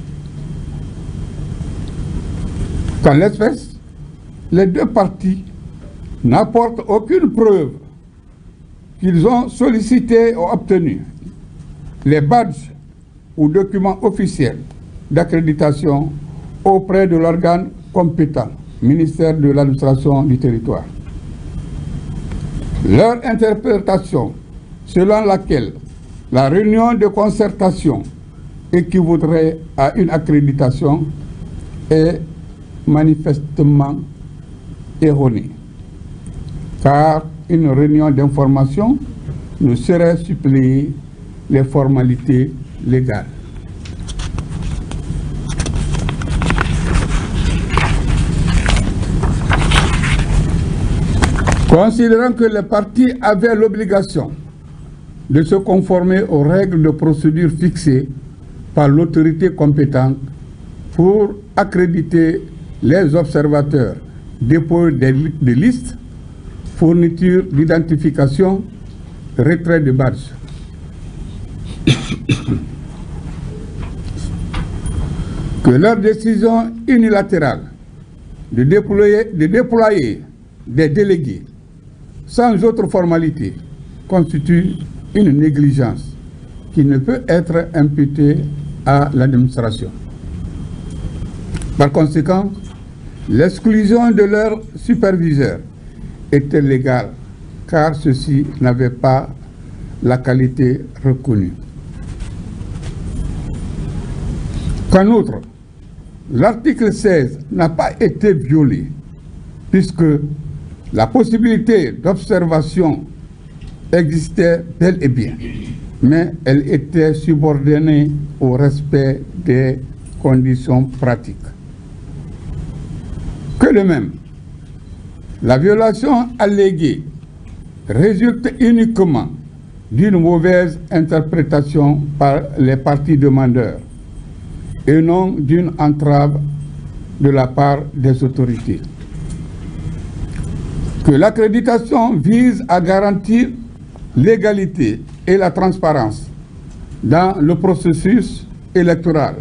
Qu'en l'espèce, les deux partis n'apportent aucune preuve qu'ils ont sollicité ou obtenu les badges ou documents officiels d'accréditation auprès de l'organe compétent, ministère de l'administration du territoire. Leur interprétation, selon laquelle la réunion de concertation équivaudrait à une accréditation, est manifestement erronée, car une réunion d'information ne saurait suppléer les formalités légales. Considérant que les partis avaient l'obligation de se conformer aux règles de procédure fixées par l'autorité compétente pour accréditer les observateurs, dépôt des listes, fourniture d'identification, retrait de badge. Que leur décision unilatérale de déployer des délégués sans autre formalité constitue une négligence qui ne peut être imputée à l'administration. Par conséquent, l'exclusion de leurs superviseurs était légale car ceux-ci n'avaient pas la qualité reconnue. Qu'en outre, l'article 16 n'a pas été violé puisque la possibilité d'observation existait bel et bien, mais elle était subordonnée au respect des conditions pratiques. Que de même, la violation alléguée résulte uniquement d'une mauvaise interprétation par les partis demandeurs et non d'une entrave de la part des autorités. Que l'accréditation vise à garantir l'égalité et la transparence dans le processus électoral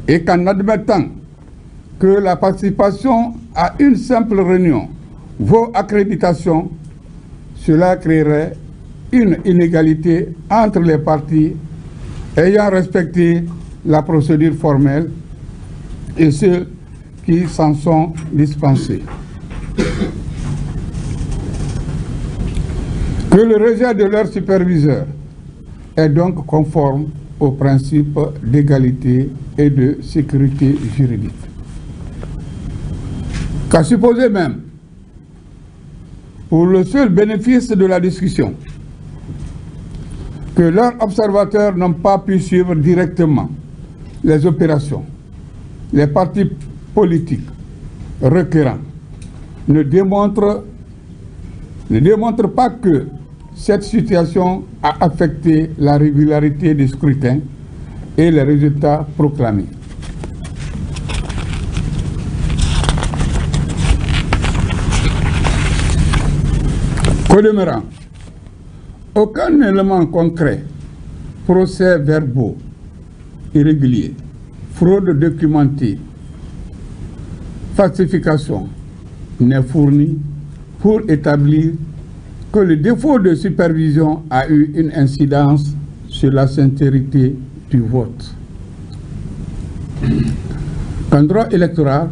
et qu'en admettant que la participation à une simple réunion vaut accréditation, cela créerait une inégalité entre les partis ayant respecté la procédure formelle et ceux qui s'en sont dispensés. Que le rejet de leur superviseur est donc conforme aux principes d'égalité et de sécurité juridique. Qu'à supposer même, pour le seul bénéfice de la discussion, que leurs observateurs n'ont pas pu suivre directement les opérations, les partis politiques requérants ne démontrent pas que cette situation a affecté la régularité des scrutins et les résultats proclamés. Au demeurant, aucun élément concret, procès-verbaux irréguliers, fraude documentée, falsification n'est fourni pour établir que le défaut de supervision a eu une incidence sur la sincérité du vote. En droit électoral,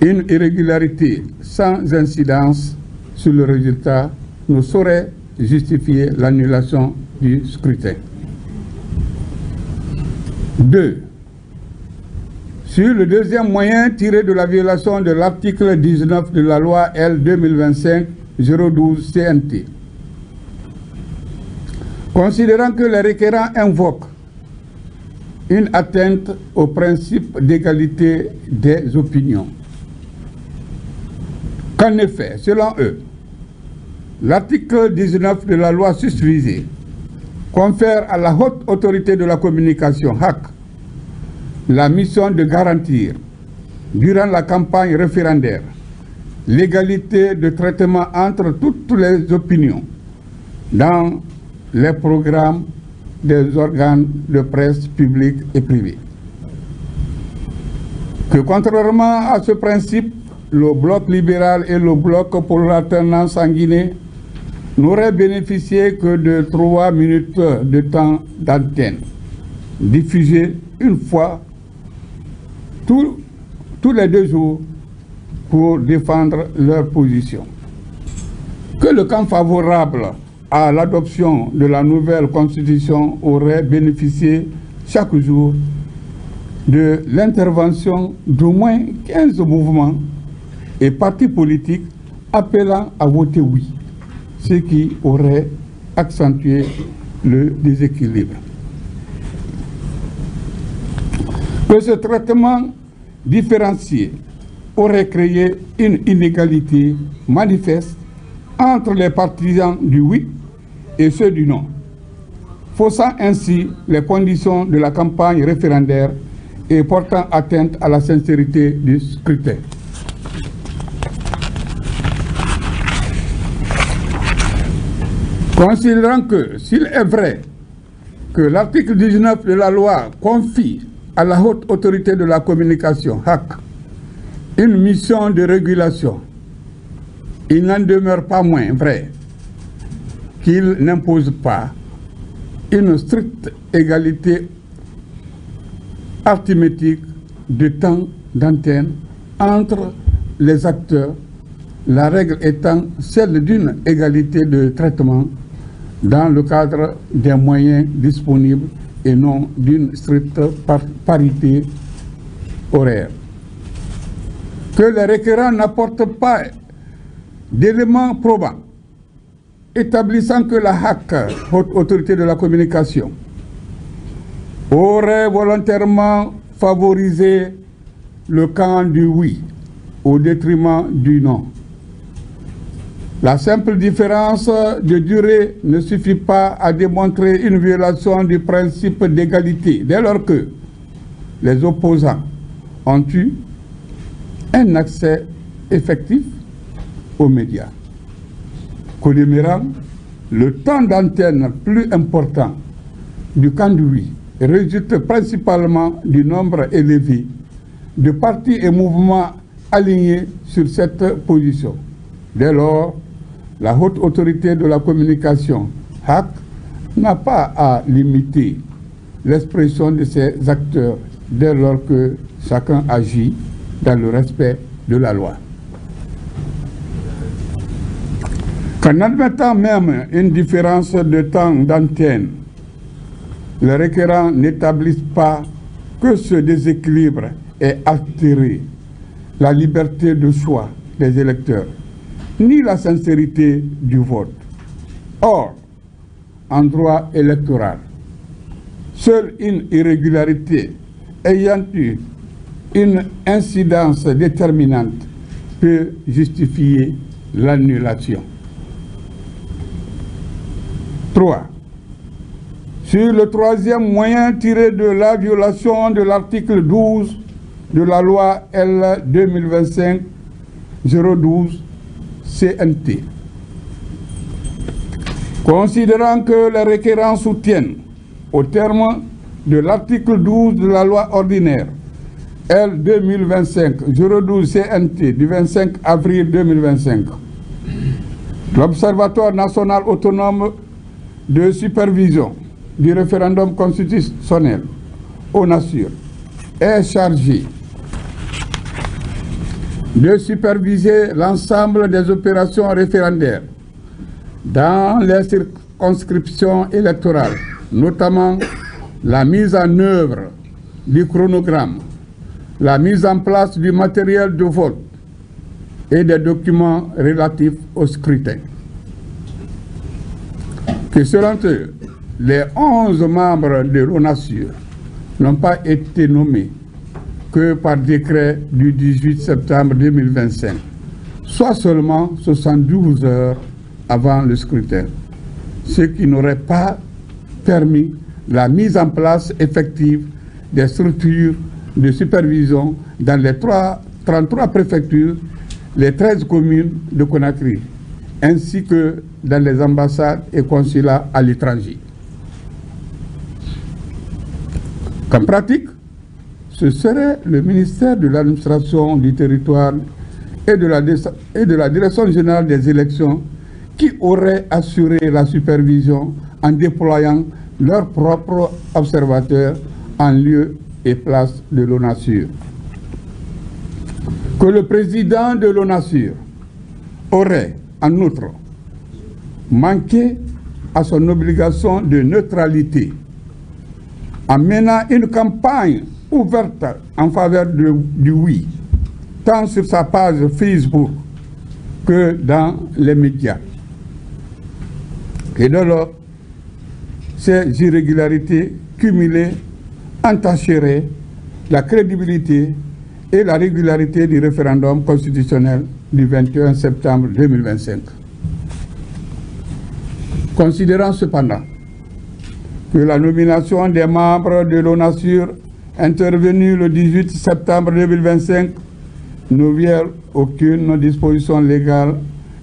une irrégularité sans incidence sur le résultat ne saurait justifier l'annulation du scrutin. 2. Sur le deuxième moyen tiré de la violation de l'article 19 de la loi L 2025-012 CNT, considérant que les requérants invoquent une atteinte au principe d'égalité des opinions, qu'en effet, selon eux, l'article 19 de la loi susvisée confère à la haute autorité de la communication, HAC, la mission de garantir, durant la campagne référendaire, l'égalité de traitement entre toutes les opinions dans les programmes des organes de presse publics et privés. Que contrairement à ce principe, le bloc libéral et le bloc pour l'alternance en Guinée n'auraient bénéficié que de 3 minutes de temps d'antenne, diffusée une fois tous les 2 jours pour défendre leur position. Que le camp favorable à l'adoption de la nouvelle constitution aurait bénéficié chaque jour de l'intervention d'au moins 15 mouvements et partis politiques appelant à voter oui, ce qui aurait accentué le déséquilibre. Que ce traitement différencié aurait créé une inégalité manifeste entre les partisans du oui et ceux du non, faussant ainsi les conditions de la campagne référendaire et portant atteinte à la sincérité du scrutin. Considérant que, s'il est vrai que l'article 19 de la loi confie à la haute autorité de la communication, HAC, une mission de régulation, il n'en demeure pas moins vrai qu'il n'impose pas une stricte égalité arithmétique de temps d'antenne entre les acteurs, la règle étant celle d'une égalité de traitement dans le cadre des moyens disponibles et non d'une stricte parité horaire. Que les requérants n'apportent pas d'éléments probants établissant que la HAC, haute autorité de la communication, aurait volontairement favorisé le camp du oui au détriment du non. La simple différence de durée ne suffit pas à démontrer une violation du principe d'égalité dès lors que les opposants ont eu un accès effectif aux médias. Qu'au demeurant, le temps d'antenne plus important du camp du oui résulte principalement du nombre élevé de partis et mouvements alignés sur cette position. Dès lors, la haute autorité de la communication, HAC, n'a pas à limiter l'expression de ses acteurs dès lors que chacun agit dans le respect de la loi. Qu'en admettant même une différence de temps d'antenne, les requérants n'établissent pas que ce déséquilibre ait altéré la liberté de choix des électeurs, ni la sincérité du vote. Or, en droit électoral, seule une irrégularité ayant eu une incidence déterminante peut justifier l'annulation. 3. Sur le troisième moyen tiré de la violation de l'article 12 de la loi L 2025-012 CNT, Considérant que les requérants soutiennent, au terme de l'article 12 de la loi ordinaire L 2025-012 CNT du 25 avril 2025, l'Observatoire national autonome de supervision du référendum constitutionnel, ONASUR, est chargé de superviser l'ensemble des opérations référendaires dans les circonscriptions électorales, notamment la mise en œuvre du chronogramme, la mise en place du matériel de vote et des documents relatifs au scrutin. Que selon eux, les 11 membres de l'ONASUR n'ont pas été nommés que par décret du 18 septembre 2025, soit seulement 72 heures avant le scrutin, ce qui n'aurait pas permis la mise en place effective des structures de supervision dans les 33 préfectures, les 13 communes de Conakry, ainsi que dans les ambassades et consulats à l'étranger. Qu'en pratique, ce serait le ministère de l'administration du territoire et de la Direction générale des élections qui aurait assuré la supervision en déployant leurs propres observateurs en lieu et place de l'ONASUR. Que le président de l'ONASUR aurait, en outre, manqué à son obligation de neutralité en menant une campagne ouverte en faveur du oui, tant sur sa page Facebook que dans les médias. Et de lors, ces irrégularités cumulées entacheraient la crédibilité et la régularité du référendum constitutionnel du 21 septembre 2025. Considérant cependant que la nomination des membres de l'ONASUR intervenue le 18 septembre 2025 ne viole aucune disposition légale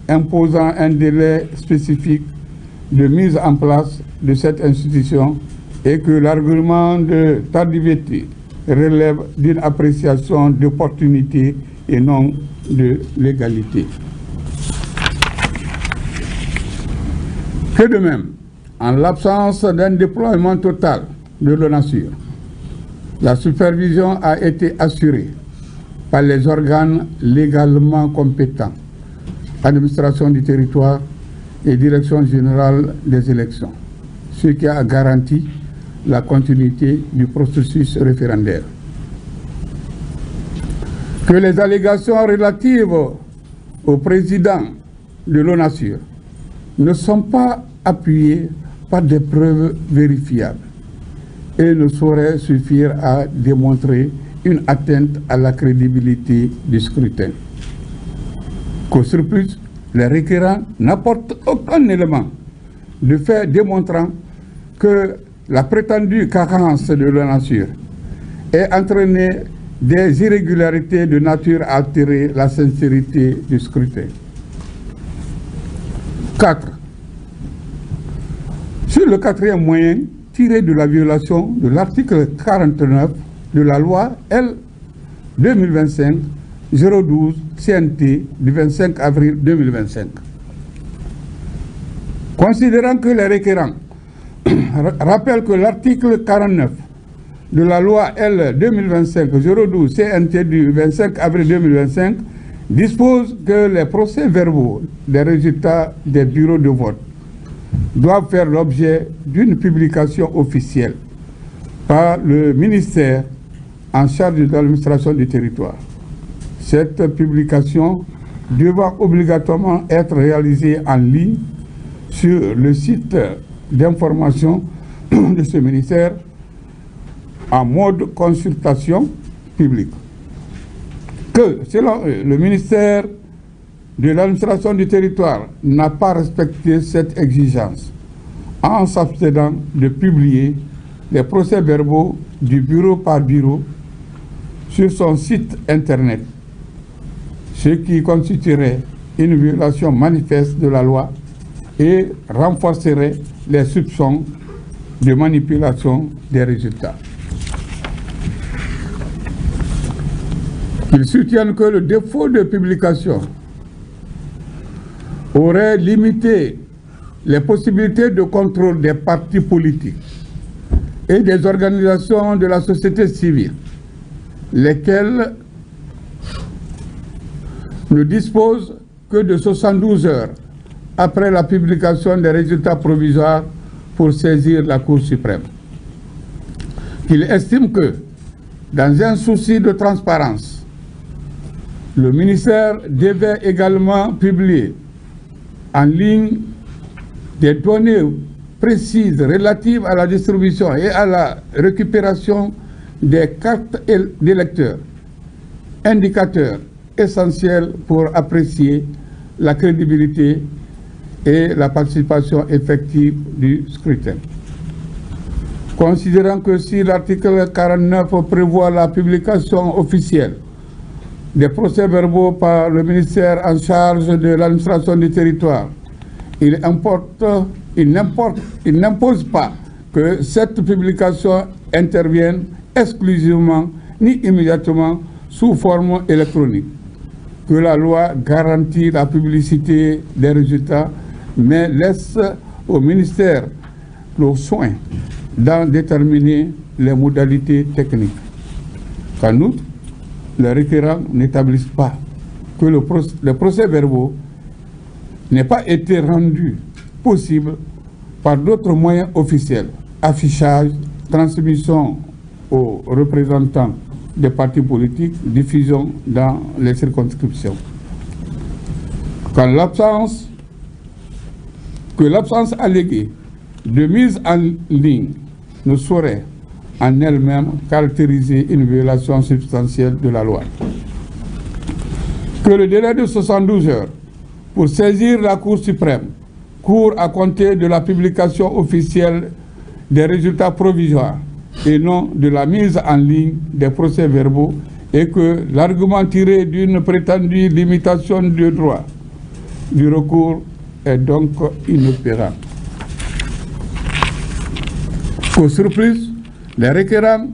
imposant un délai spécifique de mise en place de cette institution et que l'argument de tardivité relève d'une appréciation d'opportunité et non de légalité. Que de même, en l'absence d'un déploiement total de l'ONASUR, la supervision a été assurée par les organes légalement compétents, administration du territoire et direction générale des élections, ce qui a garanti la continuité du processus référendaire. Que les allégations relatives au président de l'ONASUR ne sont pas appuyées par des preuves vérifiables et ne sauraient suffire à démontrer une atteinte à la crédibilité du scrutin. Qu'au surplus, les requérants n'apportent aucun élément de fait démontrant que la prétendue carence de l'ONASUR ait entraîné des irrégularités de nature à altérer la sincérité du scrutin. 4. Sur le quatrième moyen, tiré de la violation de l'article 49 de la loi L 2025-012 CNT du 25 avril 2025. Considérant que les requérants rappellent que l'article 49 de la loi L 2025-012 CNT du 25 avril 2025 dispose que les procès-verbaux des résultats des bureaux de vote doivent faire l'objet d'une publication officielle par le ministère en charge de l'administration du territoire. Cette publication devant obligatoirement être réalisée en ligne sur le site d'information de ce ministère en mode consultation publique. Que, selon eux, le ministère de l'administration du territoire n'a pas respecté cette exigence en s'abstenant de publier les procès-verbaux du bureau par bureau sur son site internet, ce qui constituerait une violation manifeste de la loi et renforcerait les soupçons de manipulation des résultats. Ils soutiennent que le défaut de publication aurait limité les possibilités de contrôle des partis politiques et des organisations de la société civile, lesquelles ne disposent que de 72 heures après la publication des résultats provisoires pour saisir la Cour suprême. Il estime que, dans un souci de transparence, le ministère devait également publier en ligne des données précises relatives à la distribution et à la récupération des cartes d'électeurs, indicateurs essentiels pour apprécier la crédibilité et la participation effective du scrutin. Considérant que si l'article 49 prévoit la publication officielle des procès-verbaux par le ministère en charge de l'administration du territoire, il n'impose pas que cette publication intervienne exclusivement ni immédiatement sous forme électronique, que la loi garantit la publicité des résultats, mais laisse au ministère le soin d'en déterminer les modalités techniques. En outre, les requérants n'établissent pas que les procès-verbaux n'aient pas été rendus possibles par d'autres moyens officiels, affichage, transmission aux représentants des partis politiques, diffusion dans les circonscriptions. Que l'absence alléguée de mise en ligne ne saurait en elle-même caractériser une violation substantielle de la loi. Que le délai de 72 heures pour saisir la Cour suprême court à compter de la publication officielle des résultats provisoires et non de la mise en ligne des procès-verbaux, et que l'argument tiré d'une prétendue limitation de droit du recours est donc inopérant. Qu'aux surprises, les requérants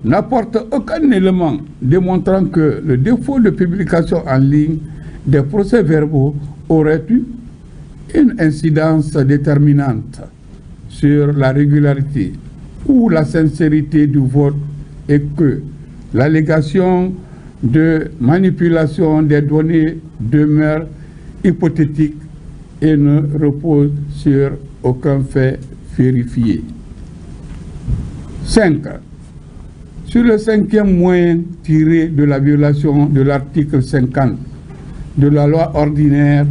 n'apportent aucun élément démontrant que le défaut de publication en ligne des procès-verbaux aurait eu une incidence déterminante sur la régularité ou la sincérité du vote, et que l'allégation de manipulation des données demeure hypothétique et ne repose sur aucun fait vérifié. 5. Sur le cinquième moyen tiré de la violation de l'article 50 de la loi ordinaire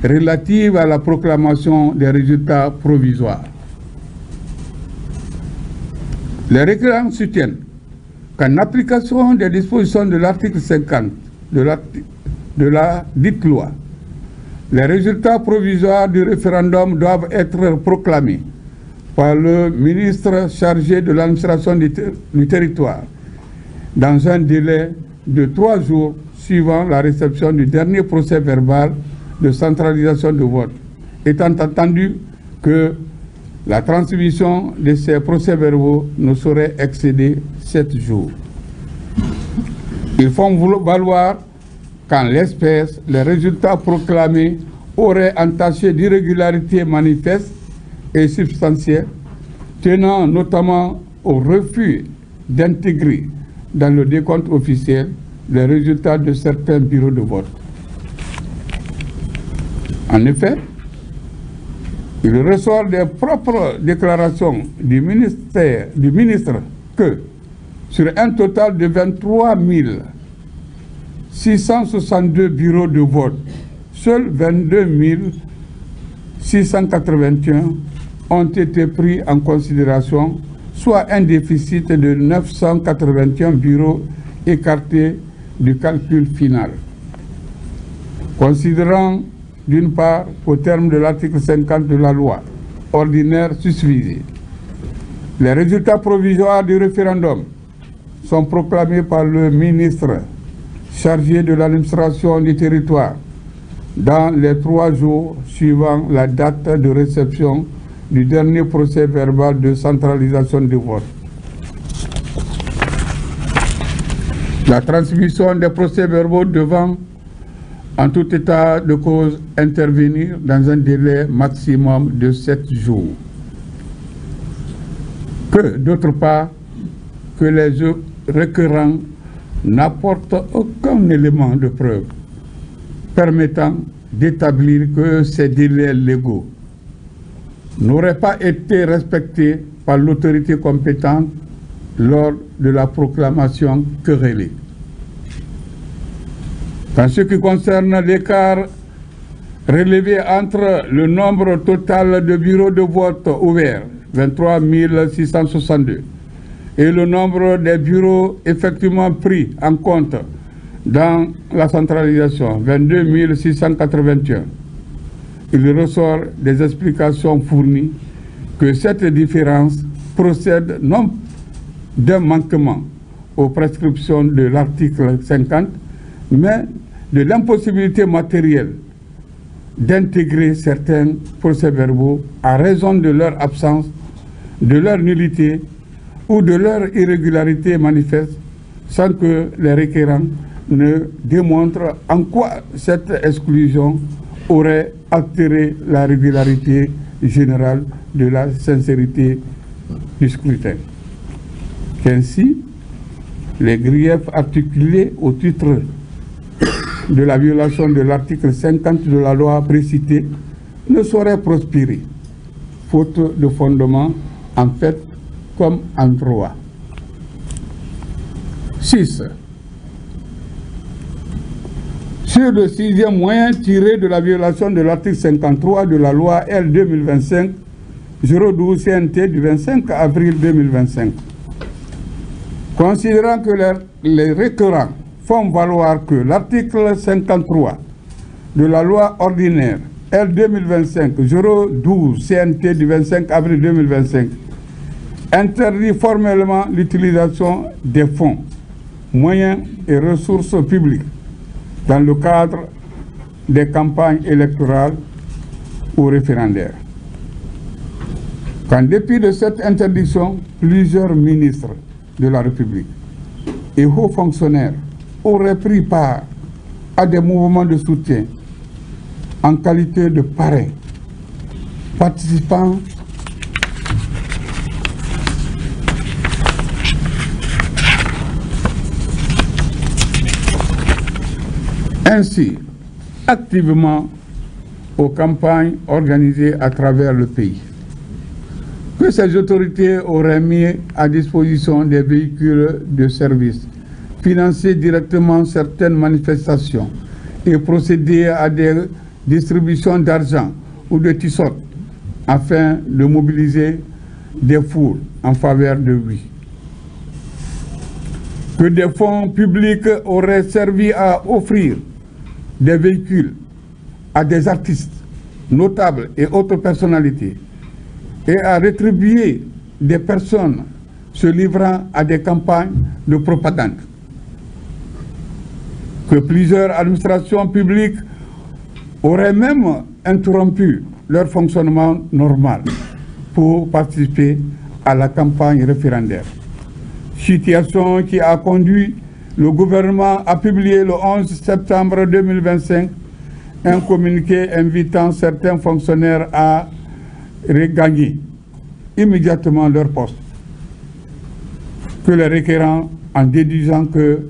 relative à la proclamation des résultats provisoires, les requérants soutiennent qu'en application des dispositions de l'article 50 de la dite loi, les résultats provisoires du référendum doivent être proclamés par le ministre chargé de l'administration du territoire dans un délai de 3 jours suivant la réception du dernier procès verbal de centralisation de vote, étant entendu que la transmission de ces procès-verbaux ne saurait excéder 7 jours. Ils font valoir qu'en l'espèce, les résultats proclamés auraient entaché d'irrégularités manifestes et substantielles, tenant notamment au refus d'intégrer dans le décompte officiel les résultats de certains bureaux de vote. En effet, il ressort des propres déclarations du ministre que, sur un total de 23 662 bureaux de vote, seuls 22 681 ont été pris en considération, soit un déficit de 981 bureaux écartés du calcul final. Considérant d'une part, au terme de l'article 50 de la loi ordinaire susvisée, les résultats provisoires du référendum sont proclamés par le ministre chargé de l'administration du territoire dans les 3 jours suivant la date de réception du dernier procès verbal de centralisation du vote. La transmission des procès-verbaux devant, en tout état de cause, intervenir dans un délai maximum de 7 jours. Que, d'autre part, que les requérants n'apportent aucun élément de preuve permettant d'établir que ces délais légaux n'auraient pas été respectés par l'autorité compétente lors de la proclamation querellée. En ce qui concerne l'écart relevé entre le nombre total de bureaux de vote ouverts, 23 662, et le nombre des bureaux effectivement pris en compte dans la centralisation, 22 681, il ressort des explications fournies que cette différence procède non d'un manquement aux prescriptions de l'article 50, mais de l'impossibilité matérielle d'intégrer certains procès-verbaux à raison de leur absence, de leur nullité ou de leur irrégularité manifeste, sans que les requérants ne démontrent en quoi cette exclusion aurait altéré la régularité générale de la sincérité du scrutin. Qu'ainsi, les griefs articulés au titre de la violation de l'article 50 de la loi précitée ne sauraient prospérer, faute de fondement en fait comme en droit. 6. Sur le 6e moyen tiré de la violation de l'article 53 de la loi L 2025-012 CNT du 25 avril 2025. Considérant que les requérants font valoir que l'article 53 de la loi ordinaire L 2025-012 CNT du 25 avril 2025 interdit formellement l'utilisation des fonds, moyens et ressources publiques dans le cadre des campagnes électorales ou référendaires. Qu'en dépit de cette interdiction, plusieurs ministres de la République et hauts fonctionnaires auraient pris part à des mouvements de soutien en qualité de parrain, participant ainsi activement aux campagnes organisées à travers le pays. Que ces autorités auraient mis à disposition des véhicules de service, financé directement certaines manifestations et procédé à des distributions d'argent ou de tissus afin de mobiliser des foules en faveur de oui. Que des fonds publics auraient servi à offrir des véhicules à des artistes notables et autres personnalités et à rétribuer des personnes se livrant à des campagnes de propagande. Que plusieurs administrations publiques auraient même interrompu leur fonctionnement normal pour participer à la campagne référendaire. Situation qui a conduit le gouvernement à publier le 11 septembre 2025 un communiqué invitant certains fonctionnaires à regagner immédiatement leur poste. Que les requérants, en déduisant que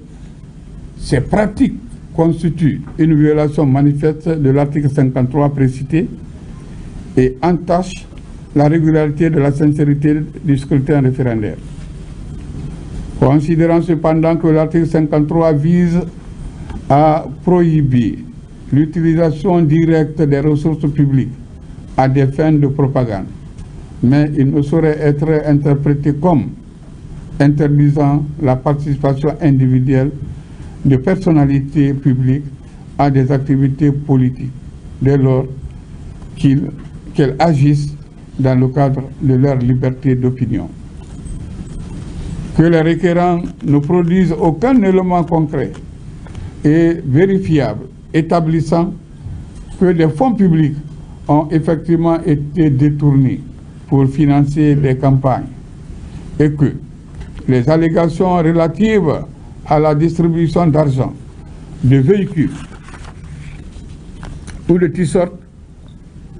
ces pratiques constituent une violation manifeste de l'article 53 précité et entachent la régularité de la sincérité du scrutin référendaire. Considérant cependant que l'article 53 vise à prohiber l'utilisation directe des ressources publiques à des fins de propagande, mais il ne saurait être interprété comme interdisant la participation individuelle de personnalités publiques à des activités politiques, dès lors qu'elles agissent dans le cadre de leur liberté d'opinion. Que les requérants ne produisent aucun élément concret et vérifiable établissant que des fonds publics ont effectivement été détournés pour financer des campagnes et que les allégations relatives à la distribution d'argent, de véhicules ou de toutes sortes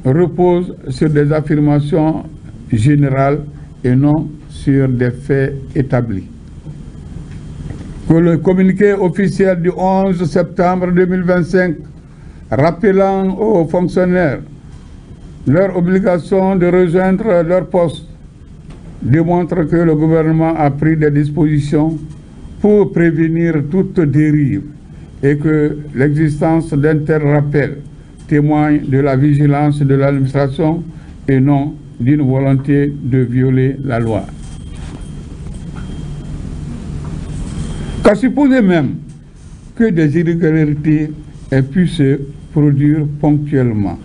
reposent sur des affirmations générales et non sur des faits établis. Que le communiqué officiel du 11 septembre 2025 rappelant aux fonctionnaires leur obligation de rejoindre leur poste démontre que le gouvernement a pris des dispositions pour prévenir toute dérive et que l'existence d'un tel rappel témoigne de la vigilance de l'administration et non d'une volonté de violer la loi. Qu'à supposer même que des irrégularités aient pu se produire ponctuellement,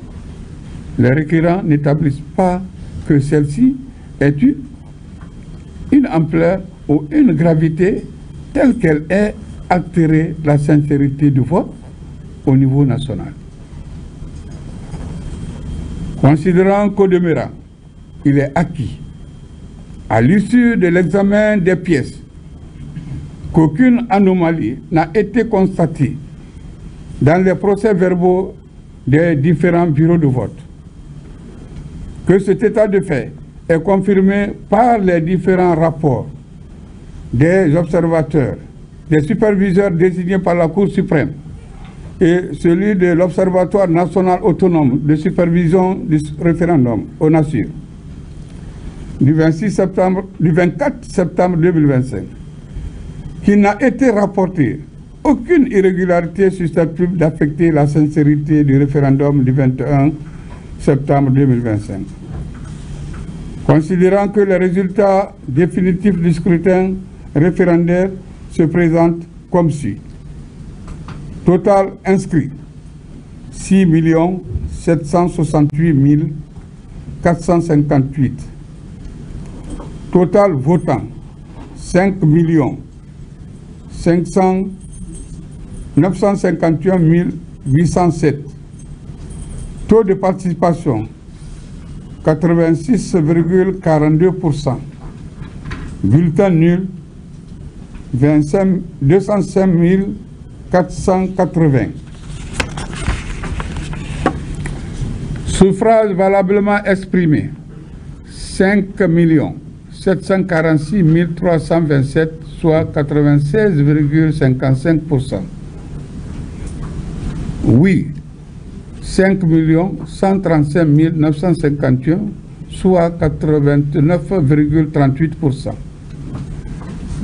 les requérants n'établissent pas que celle-ci ait eu une ampleur ou une gravité telle qu'elle ait altéré la sincérité du vote au niveau national. Considérant qu'au demeurant, il est acquis, à l'issue de l'examen des pièces, qu'aucune anomalie n'a été constatée dans les procès-verbaux des différents bureaux de vote, que cet état de fait est confirmé par les différents rapports des observateurs, des superviseurs désignés par la Cour suprême et celui de l'Observatoire national autonome de supervision du référendum, ONACIR, du 24 septembre 2025, qu'il n'a été rapporté aucune irrégularité susceptible d'affecter la sincérité du référendum du 21 septembre 2025. Considérant que les résultats définitifs du scrutin référendaire se présentent comme suit. Total inscrit 6 768 458. Total votant 5 951 807. Taux de participation 86,42%. Bulletin nul 205 480. Suffrages valablement exprimés 5 746 327, soit 96,55%. Oui, 5 135 951, soit 89,38%.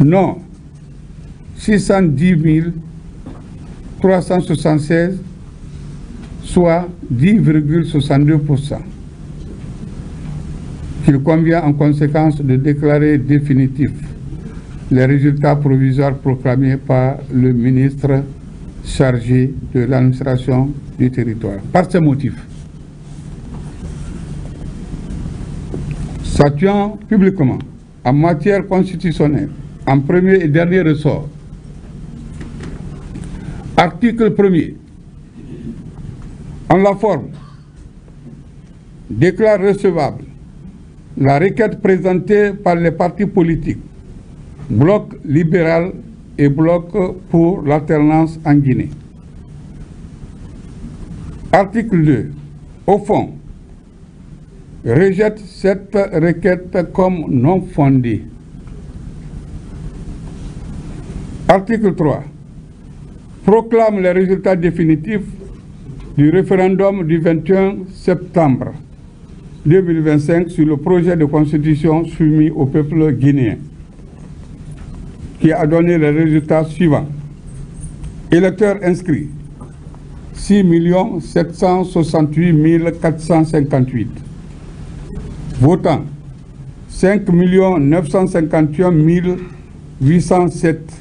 Non, 610 376, soit 10,62%. Il convient en conséquence de déclarer définitifs les résultats provisoires proclamés par le ministre chargé de l'administration du territoire. Par ce motif, statuant publiquement en matière constitutionnelle, en premier et dernier ressort, article 1er, en la forme, déclare recevable la requête présentée par les partis politiques, Bloc libéral et Bloc pour l'alternance en Guinée. Article 2. Au fond, rejette cette requête comme non fondée. Article 3. Proclame les résultats définitifs du référendum du 21 septembre 2025 sur le projet de constitution soumis au peuple guinéen, qui a donné les résultats suivants. Électeurs inscrits 6 768 458. Votants 5 951 807.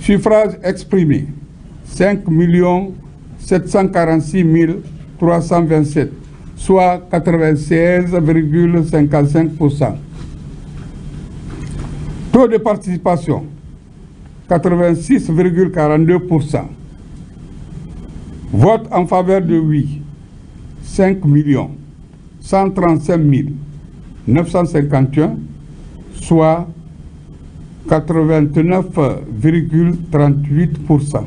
Suffrages exprimés 5 746 327, soit 96,55%. Taux de participation 86,42%. Vote en faveur de oui, 5 135 951, soit 89,38%.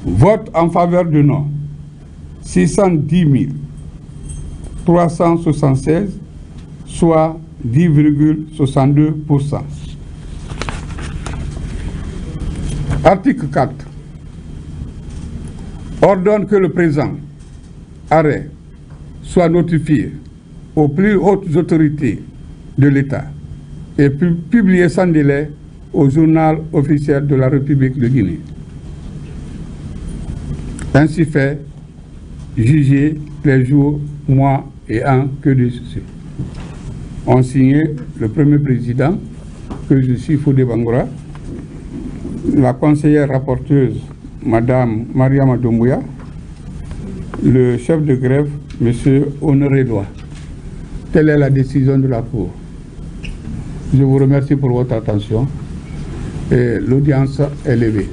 Vote en faveur de non, 610 376, soit 10,62%. Article 4. Ordonne que le présent arrêt soit notifié aux plus hautes autorités de l'État et publié sans délai au journal officiel de la République de Guinée. Ainsi fait, jugé les jours, mois et ans que de ceci. Ont signé le premier président, que je suis Fodé Bangoura, la conseillère rapporteuse, Madame Mariama Doumbouya, le chef de grève, Monsieur Honoré Lois. Telle est la décision de la Cour. Je vous remercie pour votre attention et l'audience est levée.